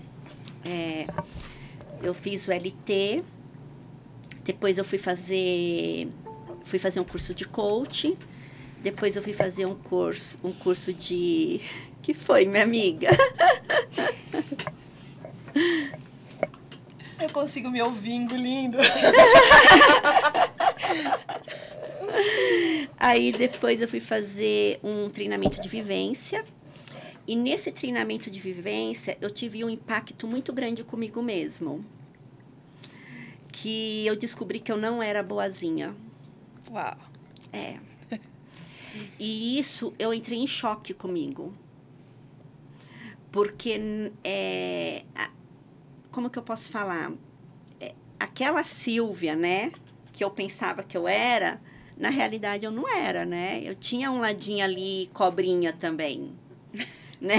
eu fiz o LT, depois eu fui fazer um curso de coach, depois eu fui fazer um curso de... Que foi, minha amiga? Eu consigo me ouvir engolindo. Aí depois eu fui fazer um treinamento de vivência. E nesse treinamento de vivência, eu tive um impacto muito grande comigo mesmo. Que eu descobri que eu não era boazinha. Uau. E isso, eu entrei em choque comigo. Porque, como que eu posso falar? Aquela Silvia, né, que eu pensava que eu era, na realidade eu não era, né? Eu tinha um ladinho ali, cobrinha também, né?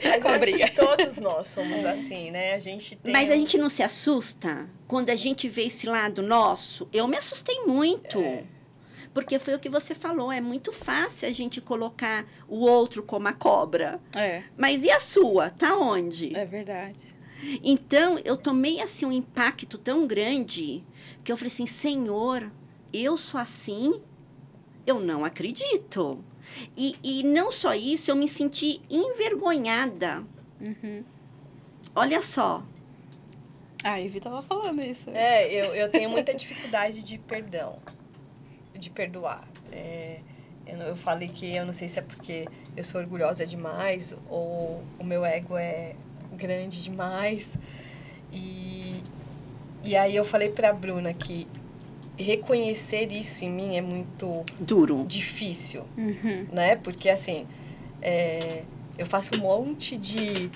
Mas acho que todos nós somos assim, né? A gente tem Mas a gente não se assusta quando a gente vê esse lado nosso? Eu me assustei muito. Porque foi o que você falou, é muito fácil a gente colocar o outro como a cobra. Mas e a sua? Tá onde? É verdade. Então, eu tomei, assim, um impacto tão grande que eu falei assim, Senhor, eu sou assim? Eu não acredito. E não só isso, eu me senti envergonhada. Olha só. A Ivy tava falando isso. Eu tenho muita dificuldade de perdão. De perdoar. Eu falei que eu não sei se é porque eu sou orgulhosa demais ou o meu ego é grande demais. E aí eu falei pra Bruna que reconhecer isso em mim é muito duro, difícil, né? Porque assim, eu faço um monte de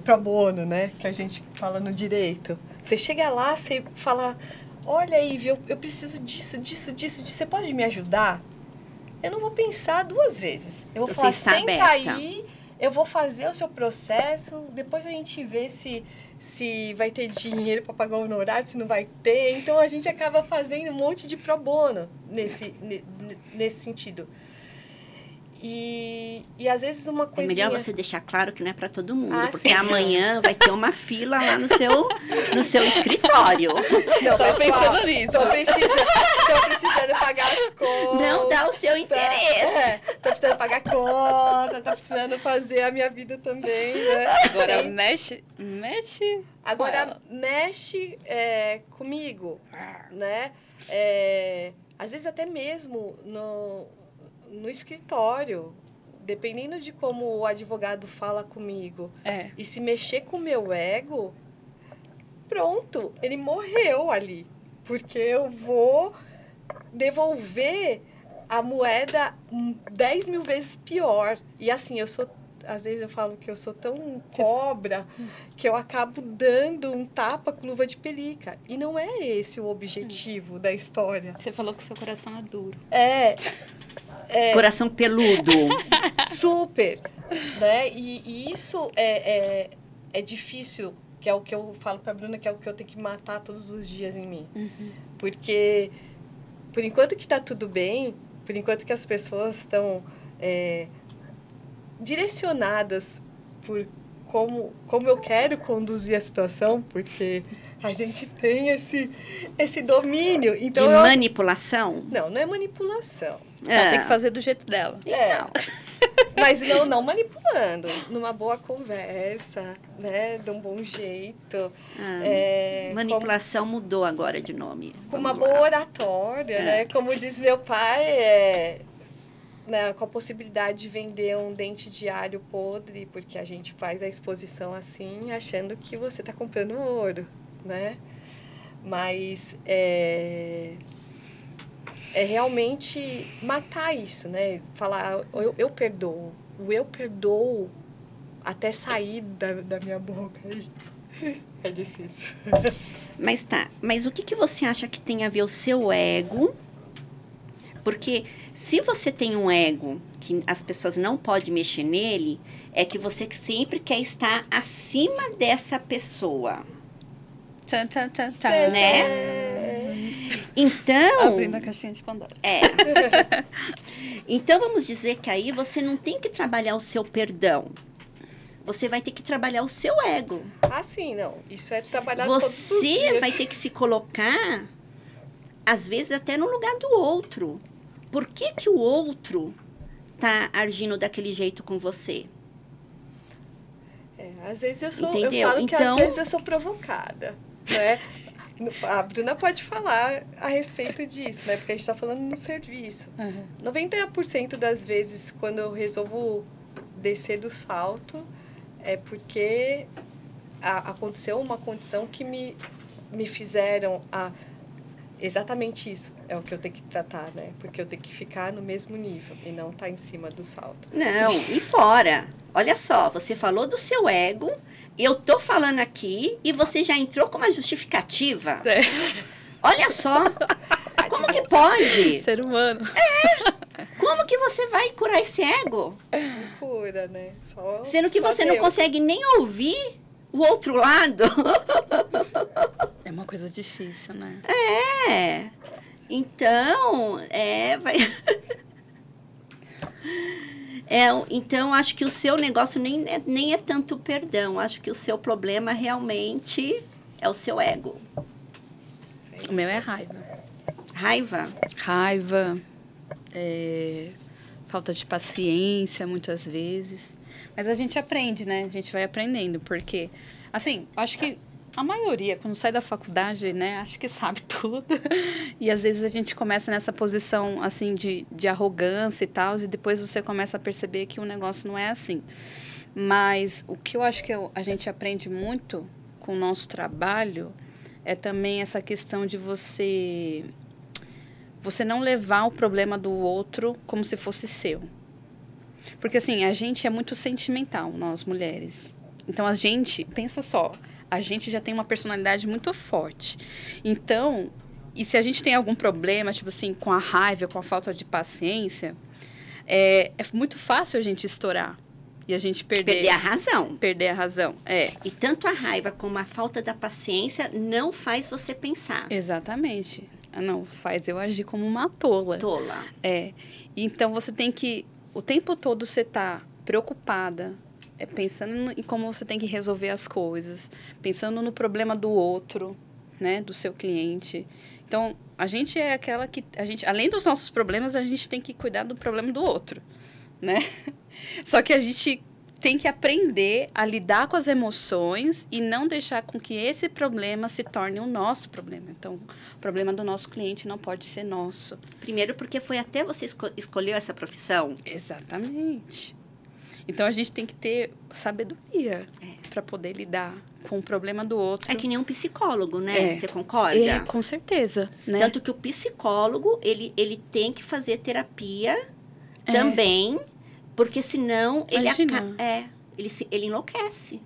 pro bono, né? Que a gente fala no direito. Você chega lá, você fala... Olha, Ivy, eu preciso disso. Você pode me ajudar? Eu não vou pensar duas vezes. Eu vou falar, senta aí, eu vou fazer o seu processo, depois a gente vê se vai ter dinheiro para pagar o honorário, se não vai ter. Então, a gente acaba fazendo um monte de pro bono nesse sentido. E às vezes uma coisinha... É melhor você deixar claro que não é para todo mundo, porque sim, amanhã vai ter uma fila lá no seu escritório. Não, tô pensando nisso. Tô precisando pagar as contas. Não dá o seu interesse. Tô precisando pagar a conta, tô precisando fazer a minha vida também, né? Agora mexe Agora mexe comigo, né? Às vezes até mesmo no escritório, dependendo de como o advogado fala comigo, e se mexer com o meu ego, pronto, ele morreu ali. Porque eu vou devolver a moeda 10 mil vezes pior. E assim, às vezes eu falo que eu sou tão cobra que eu acabo dando um tapa com luva de pelica. E não é esse o objetivo da história. Você falou que o seu coração é duro. Coração peludo. Super. Né? E isso é difícil, que é o que eu falo pra Bruna, que é o que eu tenho que matar todos os dias em mim. Porque, por enquanto que tá tudo bem, por enquanto que as pessoas estão direcionadas por como eu quero conduzir a situação, porque a gente tem esse domínio. Então, de manipulação? Não é manipulação. Ela tem que fazer do jeito dela. Então. Mas não manipulando. Numa boa conversa, né? De um bom jeito. Manipulação mudou agora de nome. Com uma boa oratória, né? Como diz meu pai, né, com a possibilidade de vender um dente de alho podre, porque a gente faz a exposição assim, achando que você está comprando ouro, né? Mas é realmente matar isso, né? Falar, eu perdoo. O eu perdoo até sair da minha boca. É Mas o que você acha que tem a ver o seu ego? Porque se você tem um ego que as pessoas não podem mexer nele, é que você sempre quer estar acima dessa pessoa. Tchan, tchan, tchan, tchan. Né? Então... Abrindo a caixinha de Pandora. Então, vamos dizer que aí você não tem que trabalhar o seu perdão. Você vai ter que trabalhar o seu ego. Ah, sim, não. Isso é trabalhar todos os Você dias. vai ter que se colocar, às vezes, até no lugar do outro. Por que que o outro tá agindo daquele jeito com você? Às vezes eu sou... Entendeu? Eu falo que Então- às vezes eu sou provocada, né? A Bruna pode falar a respeito disso, né? Porque a gente está falando no serviço. 90% das vezes, quando eu resolvo descer do salto, é porque aconteceu uma condição que me fizeram exatamente isso. É o que eu tenho que tratar, né? Porque eu tenho que ficar no mesmo nível e não estar em cima do salto. Não, e fora. Olha só, você falou do seu ego, eu tô falando aqui e você já entrou com uma justificativa. Olha só, como que pode? Ser humano. Como que você vai curar esse ego? Cura, né? Sendo que só você não Deus. consegue nem ouvir o outro lado. É uma coisa difícil, né? Então, vai... Então, acho que o seu negócio nem é tanto perdão. Acho que o seu problema realmente é o seu ego. O meu é raiva. Raiva? Raiva, falta de paciência, muitas vezes. Mas a gente aprende, né? A gente vai aprendendo, porque, assim, acho que a maioria, quando sai da faculdade, né, acho que sabe tudo. E às vezes a gente começa nessa posição, assim, de arrogância e tal, e depois você começa a perceber que o negócio não é assim. Mas o que eu acho que a gente aprende muito com o nosso trabalho é também essa questão de você não levar o problema do outro como se fosse seu. Porque, assim, a gente é muito sentimental, nós mulheres. Então, a gente, pensa só, a gente já tem uma personalidade muito forte. Então, e se a gente tem algum problema, tipo assim, com a raiva, com a falta de paciência, é muito fácil a gente estourar. E a gente perder a razão. Perder a razão, E tanto a raiva como a falta da paciência não faz você pensar. Exatamente. Não, faz eu agir como uma tola. Tola. Então, você tem que, o tempo todo você tá preocupada, pensando em como você tem que resolver as coisas, pensando no problema do outro, né, do seu cliente. Então, a gente é aquela que, além dos nossos problemas, a gente tem que cuidar do problema do outro, né? Só que a gente tem que aprender a lidar com as emoções e não deixar com que esse problema se torne o nosso problema. Então, o problema do nosso cliente não pode ser nosso. Primeiro, porque foi até você escolheu essa profissão. Exatamente. Então, a gente tem que ter sabedoria para poder lidar com o problema do outro. É que nem um psicólogo, né? Você concorda? Com certeza. Né? Tanto que o psicólogo, ele tem que fazer terapia também, porque senão ele enlouquece.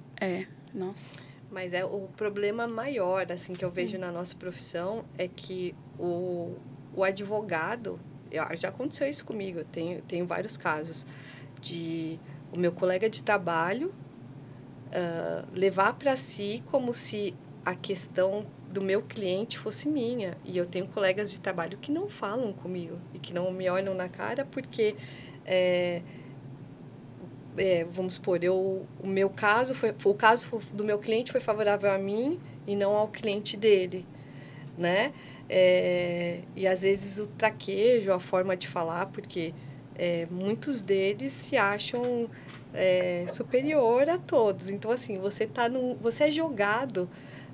Nossa. Mas o problema maior, assim, que eu vejo na nossa profissão é que o advogado, já aconteceu isso comigo, eu tenho vários casos de o meu colega de trabalho levar para si como se a questão do meu cliente fosse minha. E eu tenho colegas de trabalho que não falam comigo e que não me olham na cara porque, vamos supor, o caso do meu cliente foi favorável a mim e não ao cliente dele, né? E às vezes o traquejo, a forma de falar, porque muitos deles se acham superior a todos. Então, assim, você é jogado,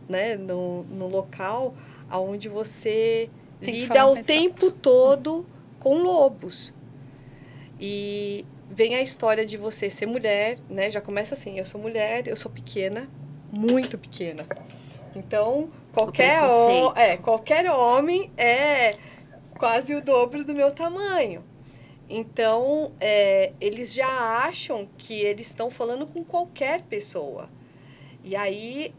né, no local onde você lida o tempo todo com lobos. E vem a história de você ser mulher, né? Já começa assim, eu sou mulher, eu sou pequena, muito pequena. Então, qualquer homem é quase o dobro do meu tamanho. Então, eles já acham que eles estão falando com qualquer pessoa. E aí,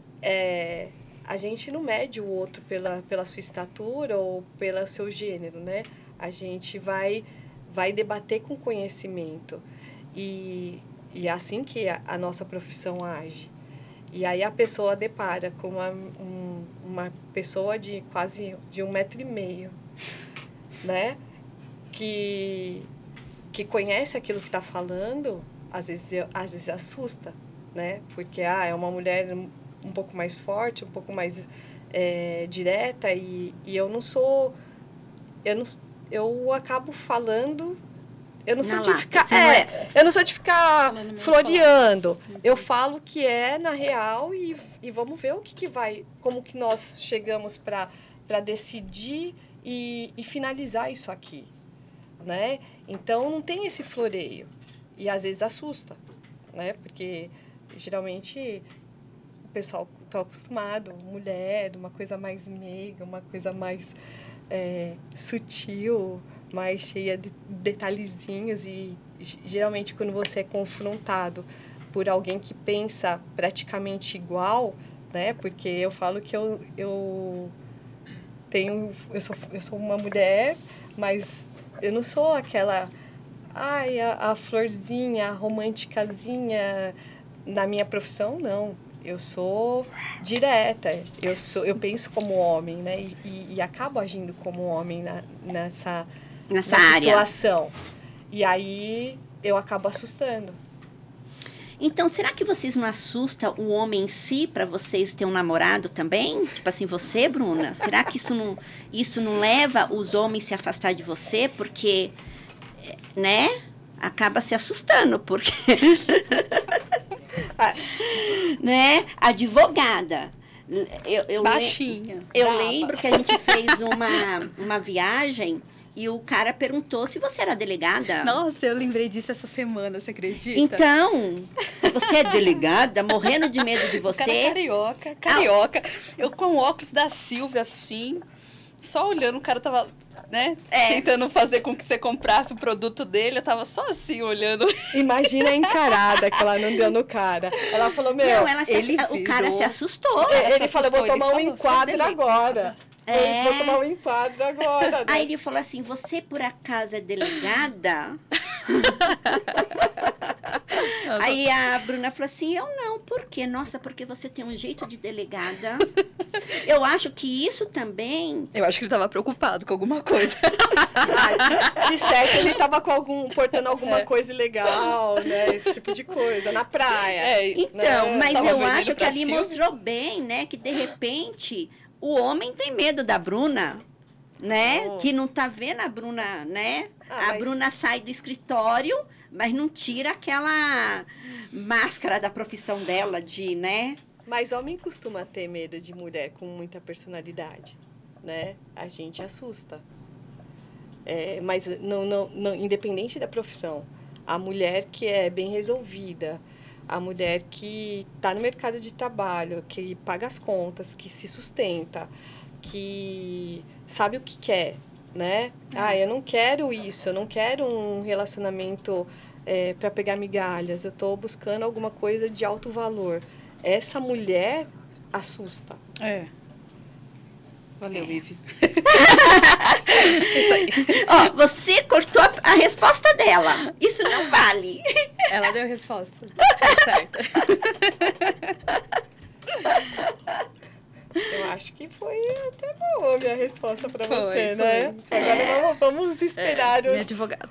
a gente não mede o outro pela sua estatura ou pelo seu gênero, né? A gente vai debater com conhecimento. E é assim que a nossa profissão age. E aí a pessoa depara com uma pessoa de quase de 1,5 m, né? Que conhece aquilo que está falando, às vezes assusta, né? Porque é uma mulher um pouco mais forte, um pouco mais direta, e eu não sou... Eu acabo falando... Eu não sou de ficar... eu não sou de ficar floreando. Eu falo que é na real e vamos ver o que vai... Como que nós chegamos para decidir e finalizar isso aqui, né? Então, não tem esse floreio. E, às vezes, assusta, né? Porque, geralmente, o pessoal está acostumado, mulher, uma coisa mais meiga, uma coisa mais sutil, mais cheia de detalhezinhos. E, geralmente, quando você é confrontado por alguém que pensa praticamente igual, né? Porque eu falo que eu sou uma mulher, mas eu não sou aquela... a florzinha, a românticazinha. Na minha profissão, não. Eu sou direta. Eu penso como homem, né? E acabo agindo como homem nessa situação. Área. E aí eu acabo assustando. Então, será que vocês não assustam o homem em si para vocês terem um namorado também? Tipo assim, você, Bruna? Será que isso não leva os homens a se afastar de você? Porque, né? Acaba se assustando, porque... né? Advogada. Baixinha. Eu lembro que a gente fez uma viagem... E o cara perguntou se você era delegada. Nossa, eu lembrei disso essa semana, você acredita? Então, você é delegada, morrendo de medo de você. O cara carioca. Eu com o óculos da Silvia, assim, só olhando, o cara tava, né, tentando fazer com que você comprasse o produto dele. Eu tava só assim, olhando. Imagina a encarada que ela não deu no cara. Ela falou, o cara se assustou. Ele falou, vou tomar um enquadro agora. Vou tomar um enquadro agora. Né? Aí ele falou assim, você por acaso é delegada? Aí a Bruna falou assim, eu não, por quê? Nossa, porque você tem um jeito de delegada. Eu acho que isso também... Eu acho que ele estava preocupado com alguma coisa. De certo, ele estava portando alguma coisa ilegal, né? Esse tipo de coisa, na praia. Então, né? Mas eu acho que ali mostrou bem, né? Que de repente... O homem tem medo da Bruna, né? Que não tá vendo a Bruna, né? A Bruna sai do escritório, mas não tira aquela máscara da profissão dela de, né? Mas homem costuma ter medo de mulher com muita personalidade, né? A gente assusta. Mas não, independente da profissão, a mulher que é bem resolvida, a mulher que está no mercado de trabalho, que paga as contas, que se sustenta, que sabe o que quer, né? Eu não quero isso, eu não quero um relacionamento para pegar migalhas, eu estou buscando alguma coisa de alto valor. Essa mulher assusta. Valeu, Ive. Isso aí. Ó, você cortou a resposta dela. Isso não vale. Ela deu a resposta. Tá certo. Eu acho que foi até boa a minha resposta para você, né? Agora vamos esperar. Minha advogada.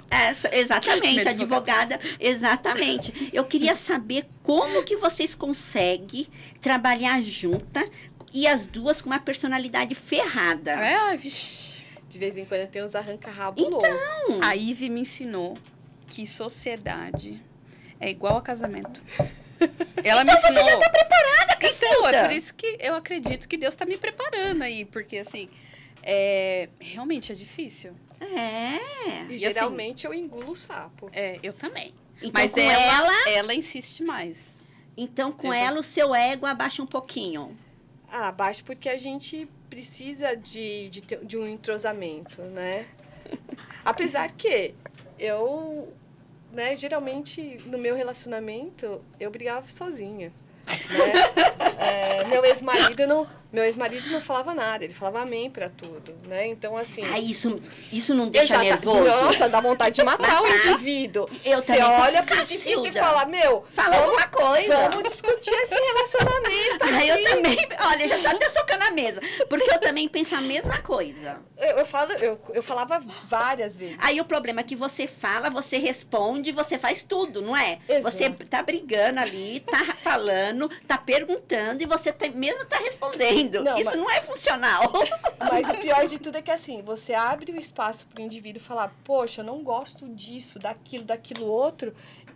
Exatamente, advogada. Exatamente. Eu queria saber como que vocês conseguem trabalhar juntas e as duas com uma personalidade ferrada. Vixe. De vez em quando tem uns arranca-rabo louco. A Ive me ensinou que sociedade é igual a casamento. Ela me ensinou... você já tá preparada, Cacilda. Então, é por isso que eu acredito que Deus tá me preparando aí. Porque, assim, realmente é difícil. E geralmente eu engulo o sapo. Eu também. Então, mas com ela insiste mais. Então, com ela, o seu ego abaixa um pouquinho. Abaixa porque a gente precisa de um entrosamento, né? Apesar que eu, né, geralmente, no meu relacionamento, eu brigava sozinha. Né? Meu ex-marido Meu ex-marido não falava nada, ele falava amém pra tudo, né? Então, assim... Ah, isso não deixa nervoso? Nossa, dá vontade de matar o indivíduo. Você olha pro indivíduo e fala, meu... Fala alguma coisa. Vamos discutir esse relacionamento aqui. Aí eu também... Olha, já tá até socando a mesa. Porque eu também penso a mesma coisa. Eu falava várias vezes. Aí o problema é que você fala, você responde, você faz tudo, não é? Exato. Você tá brigando ali, tá falando, tá perguntando e você mesmo tá respondendo. Não, isso não é funcional. Mas o pior de tudo é que, assim, você abre o espaço para o indivíduo falar, poxa, eu não gosto disso, daquilo outro,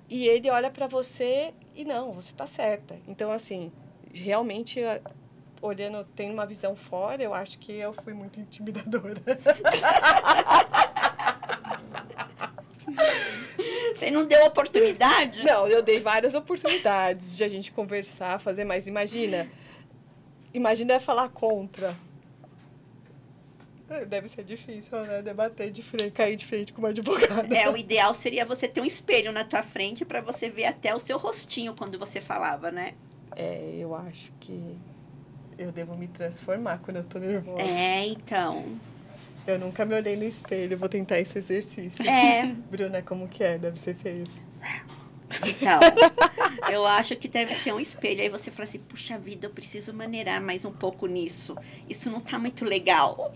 e ele olha para você e não, você tá certa. Então, assim, realmente, olhando, tendo uma visão fora, eu acho que eu fui muito intimidadora. Você não deu oportunidade? Não, eu dei várias oportunidades de a gente conversar, fazer, mas imagina falar contra. Deve ser difícil, né? Debater de frente, cair de frente com uma advogada. O ideal seria você ter um espelho na tua frente para você ver até o seu rostinho quando você falava, né? Eu acho que eu devo me transformar quando eu tô nervosa. Então. Eu nunca me olhei no espelho, vou tentar esse exercício. Bruna, como que é? Deve ser feio. Então, eu acho que deve ter um espelho. Aí você fala assim, puxa vida, eu preciso maneirar mais um pouco nisso. Isso não tá muito legal.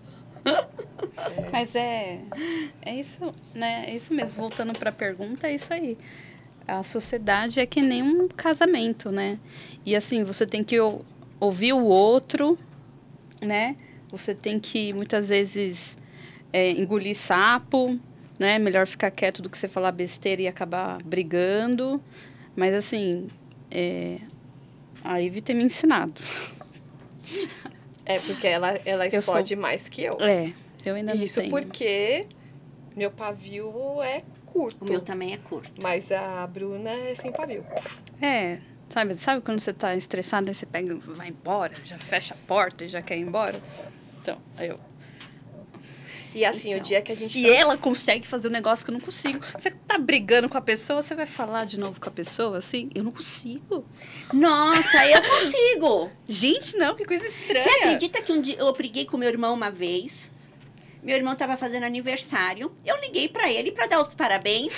Mas é isso, né? É isso mesmo. Voltando para a pergunta, é isso aí. A sociedade é que nem um casamento, né? E assim, você tem que ouvir o outro, né? Você tem que, muitas vezes, engolir sapo, né? Melhor ficar quieto do que você falar besteira e acabar brigando. Mas, assim, a Ivy tem me ensinado. Porque ela explode mais que eu. Eu ainda não Isso tenho. porque meu pavio é curto. O meu também é curto. Mas a Bruna é sem pavio. Sabe quando você tá estressado, aí você pega, vai embora, já fecha a porta e já quer ir embora? Então, E assim, o dia que a gente... E ela consegue fazer um negócio que eu não consigo. Você tá brigando com a pessoa, você vai falar de novo com a pessoa, assim? Eu não consigo. Nossa, eu consigo! Gente, não, que coisa estranha. Você acredita que um dia eu briguei com meu irmão uma vez? Meu irmão tava fazendo aniversário. Eu liguei pra ele pra dar os parabéns.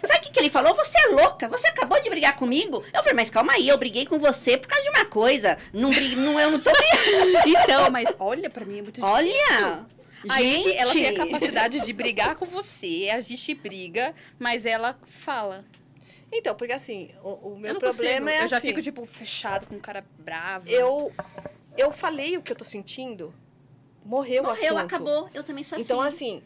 Sabe o que ele falou? Você é louca, você acabou de brigar comigo? Eu falei, mas calma aí, eu briguei com você por causa de uma coisa. Eu não tô brigando. Então, mas olha, pra mim é muito difícil. Olha! Aí ela tem a capacidade de brigar com você, a gente briga, mas ela fala. Então, porque assim, o meu problema consigo. é assim... Eu já fico, tipo, fechado com um cara bravo. Eu falei o que eu tô sentindo, morreu o assunto. Acabou, eu também sou assim. Então, assim,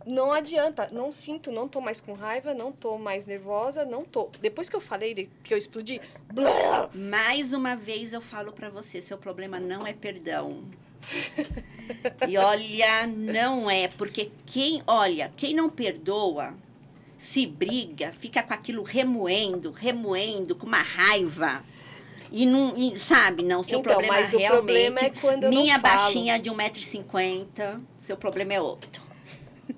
não adianta, não sinto, não tô mais com raiva, não tô mais nervosa, não tô. Depois que eu falei, que eu explodi... Blá! Mais uma vez eu falo pra você, seu problema não é perdão. E olha, não é, porque quem não perdoa, se briga, fica com aquilo remoendo, com uma raiva. E não, sabe, não, seu problema mas realmente... o problema é quando eu minha não falo. baixinha de 1,50 m, seu problema é outro.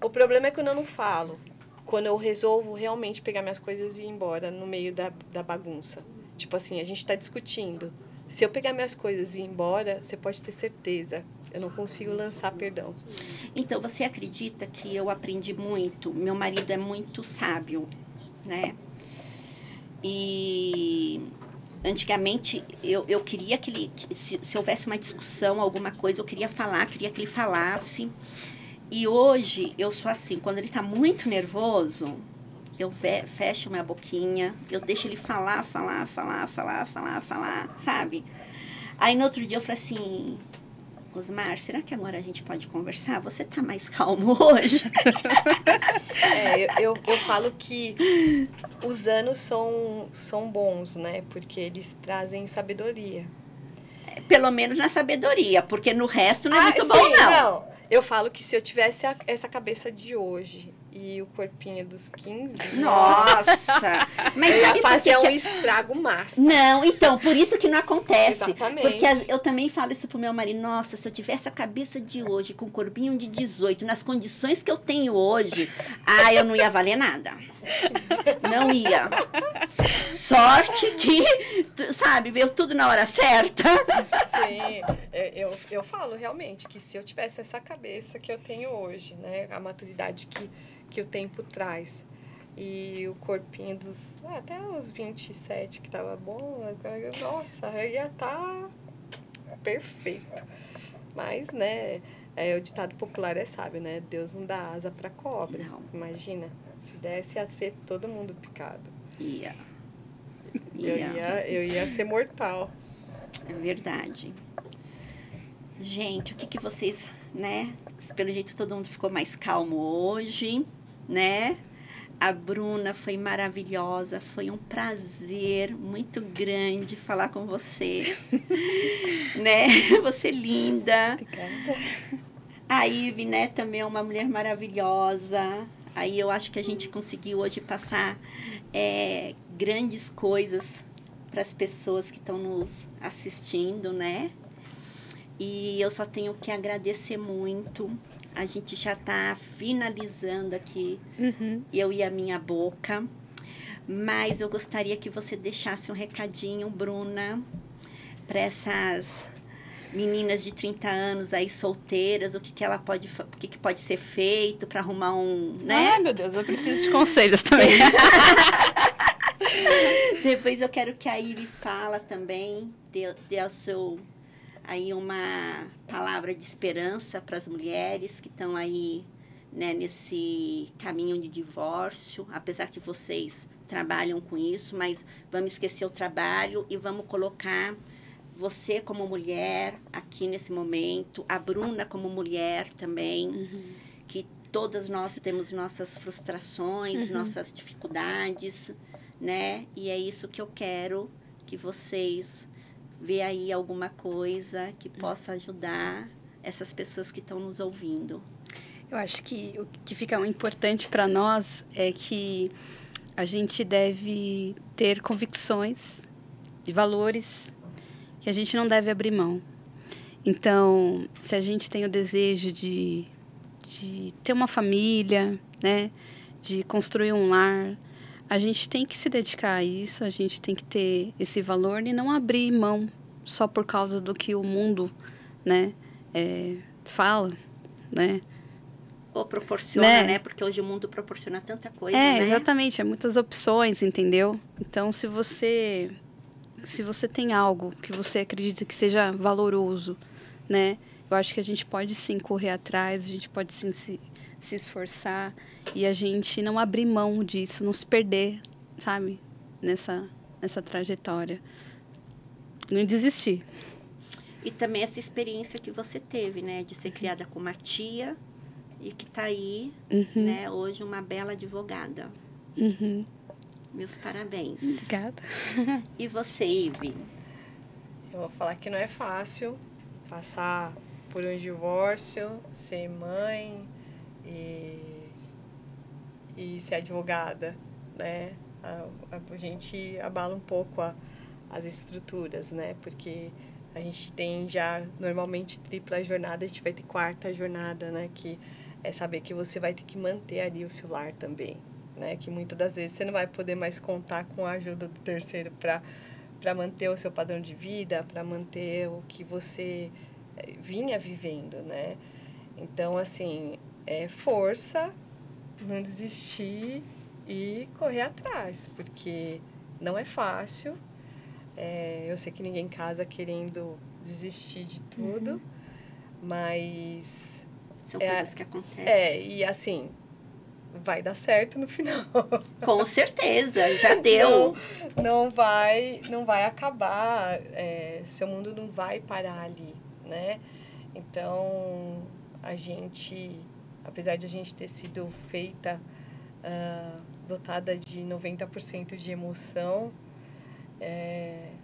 O problema é quando eu não falo. Quando eu resolvo realmente pegar minhas coisas e ir embora no meio da bagunça. Tipo assim, a gente tá discutindo. Se eu pegar minhas coisas e ir embora, você pode ter certeza, eu não consigo lançar perdão. Então, você acredita que eu aprendi muito? Meu marido é muito sábio, né? E antigamente eu queria que ele, se houvesse uma discussão, alguma coisa, eu queria que ele falasse. E hoje eu sou assim, quando ele tá muito nervoso, eu fecho minha boquinha, eu deixo ele falar, sabe? Aí no outro dia eu falei assim, Osmar, será que agora a gente pode conversar? Você tá mais calmo hoje? Eu falo que os anos são bons, né? Porque eles trazem sabedoria. Pelo menos na sabedoria, porque no resto não é muito bom, não. Eu falo que se eu tivesse essa cabeça de hoje e o corpinho dos 15... Nossa! Mas eu ia fazer um estrago máximo. Não, então, por isso que não acontece. Exatamente. Porque eu também falo isso pro meu marido. Nossa, se eu tivesse a cabeça de hoje com o corpinho de 18, nas condições que eu tenho hoje, eu não ia valer nada. Não ia. Sorte que, sabe, veio tudo na hora certa. Sim. eu falo realmente que se eu tivesse essa cabeça que eu tenho hoje, né? A maturidade que o tempo traz e o corpinho até os 27 que tava bom, nossa, eu ia estar perfeito. Mas, né, o ditado popular é sábio, né? Deus não dá asa para cobra. Não. Imagina, se desse ia ser todo mundo picado. Ia. Eu ia ser mortal. É verdade. Gente, o que vocês, né? Pelo jeito todo mundo ficou mais calmo hoje, né? A Bruna foi maravilhosa, foi um prazer muito grande falar com você, né? Você linda. Obrigada. A Ive, né, também é uma mulher maravilhosa. Aí eu acho que a gente conseguiu hoje passar grandes coisas para as pessoas que estão nos assistindo, né? E eu só tenho que agradecer muito. A gente já está finalizando aqui, eu e a minha boca. Mas eu gostaria que você deixasse um recadinho, Bruna, para essas meninas de 30 anos aí solteiras, o que pode ser feito para arrumar né? Ai, meu Deus, eu preciso de conselhos também. Depois eu quero que a Ivy fala também, dê ao seu aí uma palavra de esperança para as mulheres que estão aí, né, nesse caminho de divórcio, apesar que vocês trabalham com isso, mas vamos esquecer o trabalho e vamos colocar você como mulher aqui nesse momento, a Bruna como mulher também, que todas nós temos nossas frustrações, nossas dificuldades, né? E é isso que eu quero que vocês ver aí alguma coisa que possa ajudar essas pessoas que estão nos ouvindo. Eu acho que o que fica importante para nós é que a gente deve ter convicções e valores que a gente não deve abrir mão. Então, se a gente tem o desejo de ter uma família, né, de construir um lar, a gente tem que se dedicar a isso, a gente tem que ter esse valor e não abrir mão só por causa do que o mundo, né, fala, né? Ou proporciona, né? Porque hoje o mundo proporciona tanta coisa, né? Exatamente, muitas opções, entendeu? Então, se você tem algo que você acredita que seja valoroso, né? Eu acho que a gente pode sim correr atrás, a gente pode sim se esforçar e a gente não abrir mão disso, não se perder, sabe? Nessa trajetória. Não desistir. E também essa experiência que você teve, né? De ser criada com uma tia e que está aí, né? Hoje uma bela advogada. Meus parabéns. Obrigada. E você, Ivy? Eu vou falar que não é fácil passar por um divórcio, ser mãe e ser advogada, né? A gente abala um pouco as estruturas, né? Porque a gente tem já normalmente tripla jornada, a gente vai ter quarta jornada, né? Que é saber que você vai ter que manter ali o seu lar também, né? Que muitas das vezes você não vai poder mais contar com a ajuda do terceiro para manter o seu padrão de vida, para manter o que você vinha vivendo, né? Então, assim, força, não desistir e correr atrás, porque não é fácil. Eu sei que ninguém casa querendo desistir de tudo, mas... São coisas que acontecem. E assim, vai dar certo no final. Com certeza, já deu. Não vai acabar, seu mundo não vai parar ali, né? Então, a gente, apesar de a gente ter sido feita, dotada de 90% de emoção,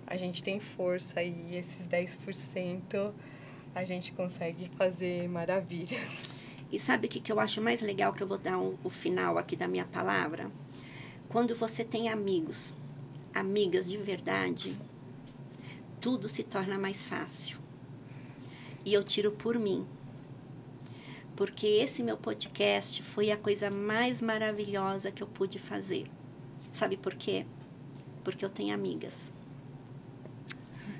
a gente tem força e esses 10% a gente consegue fazer maravilhas. E sabe o que eu acho mais legal, que eu vou dar o final aqui da minha palavra? Quando você tem amigos, amigas de verdade, tudo se torna mais fácil. E eu tiro por mim. Porque esse meu podcast foi a coisa mais maravilhosa que eu pude fazer. Sabe por quê? Porque eu tenho amigas.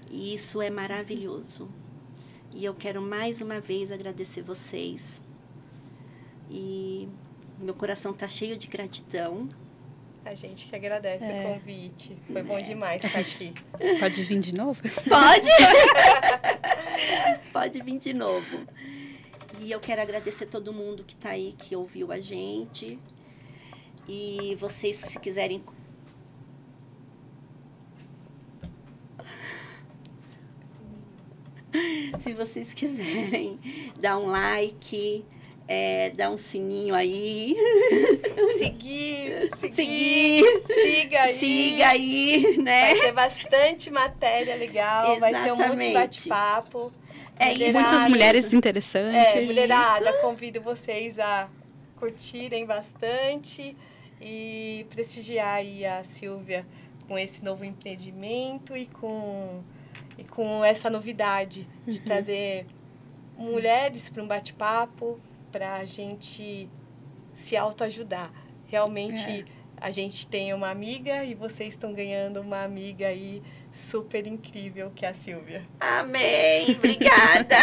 E isso é maravilhoso. E eu quero mais uma vez agradecer vocês. E meu coração está cheio de gratidão. A gente que agradece o convite. Foi bom demais estar aqui. Pode vir de novo? Pode! Pode vir de novo. E eu quero agradecer todo mundo que está aí, que ouviu a gente. E vocês, se quiserem... Se vocês quiserem dar um like, dar um sininho aí. Seguir. Siga aí, né? Vai ter bastante matéria legal, Exatamente. Vai ter um monte de bate-papo. Isso. Muitas mulheres interessantes. Mulherada, convido vocês a curtirem bastante e prestigiar aí a Silvia com esse novo empreendimento e com essa novidade de trazer mulheres para um bate-papo, para a gente se autoajudar. Realmente, a gente tem uma amiga e vocês estão ganhando uma amiga aí super incrível, que é a Silvia. Amém! Obrigada!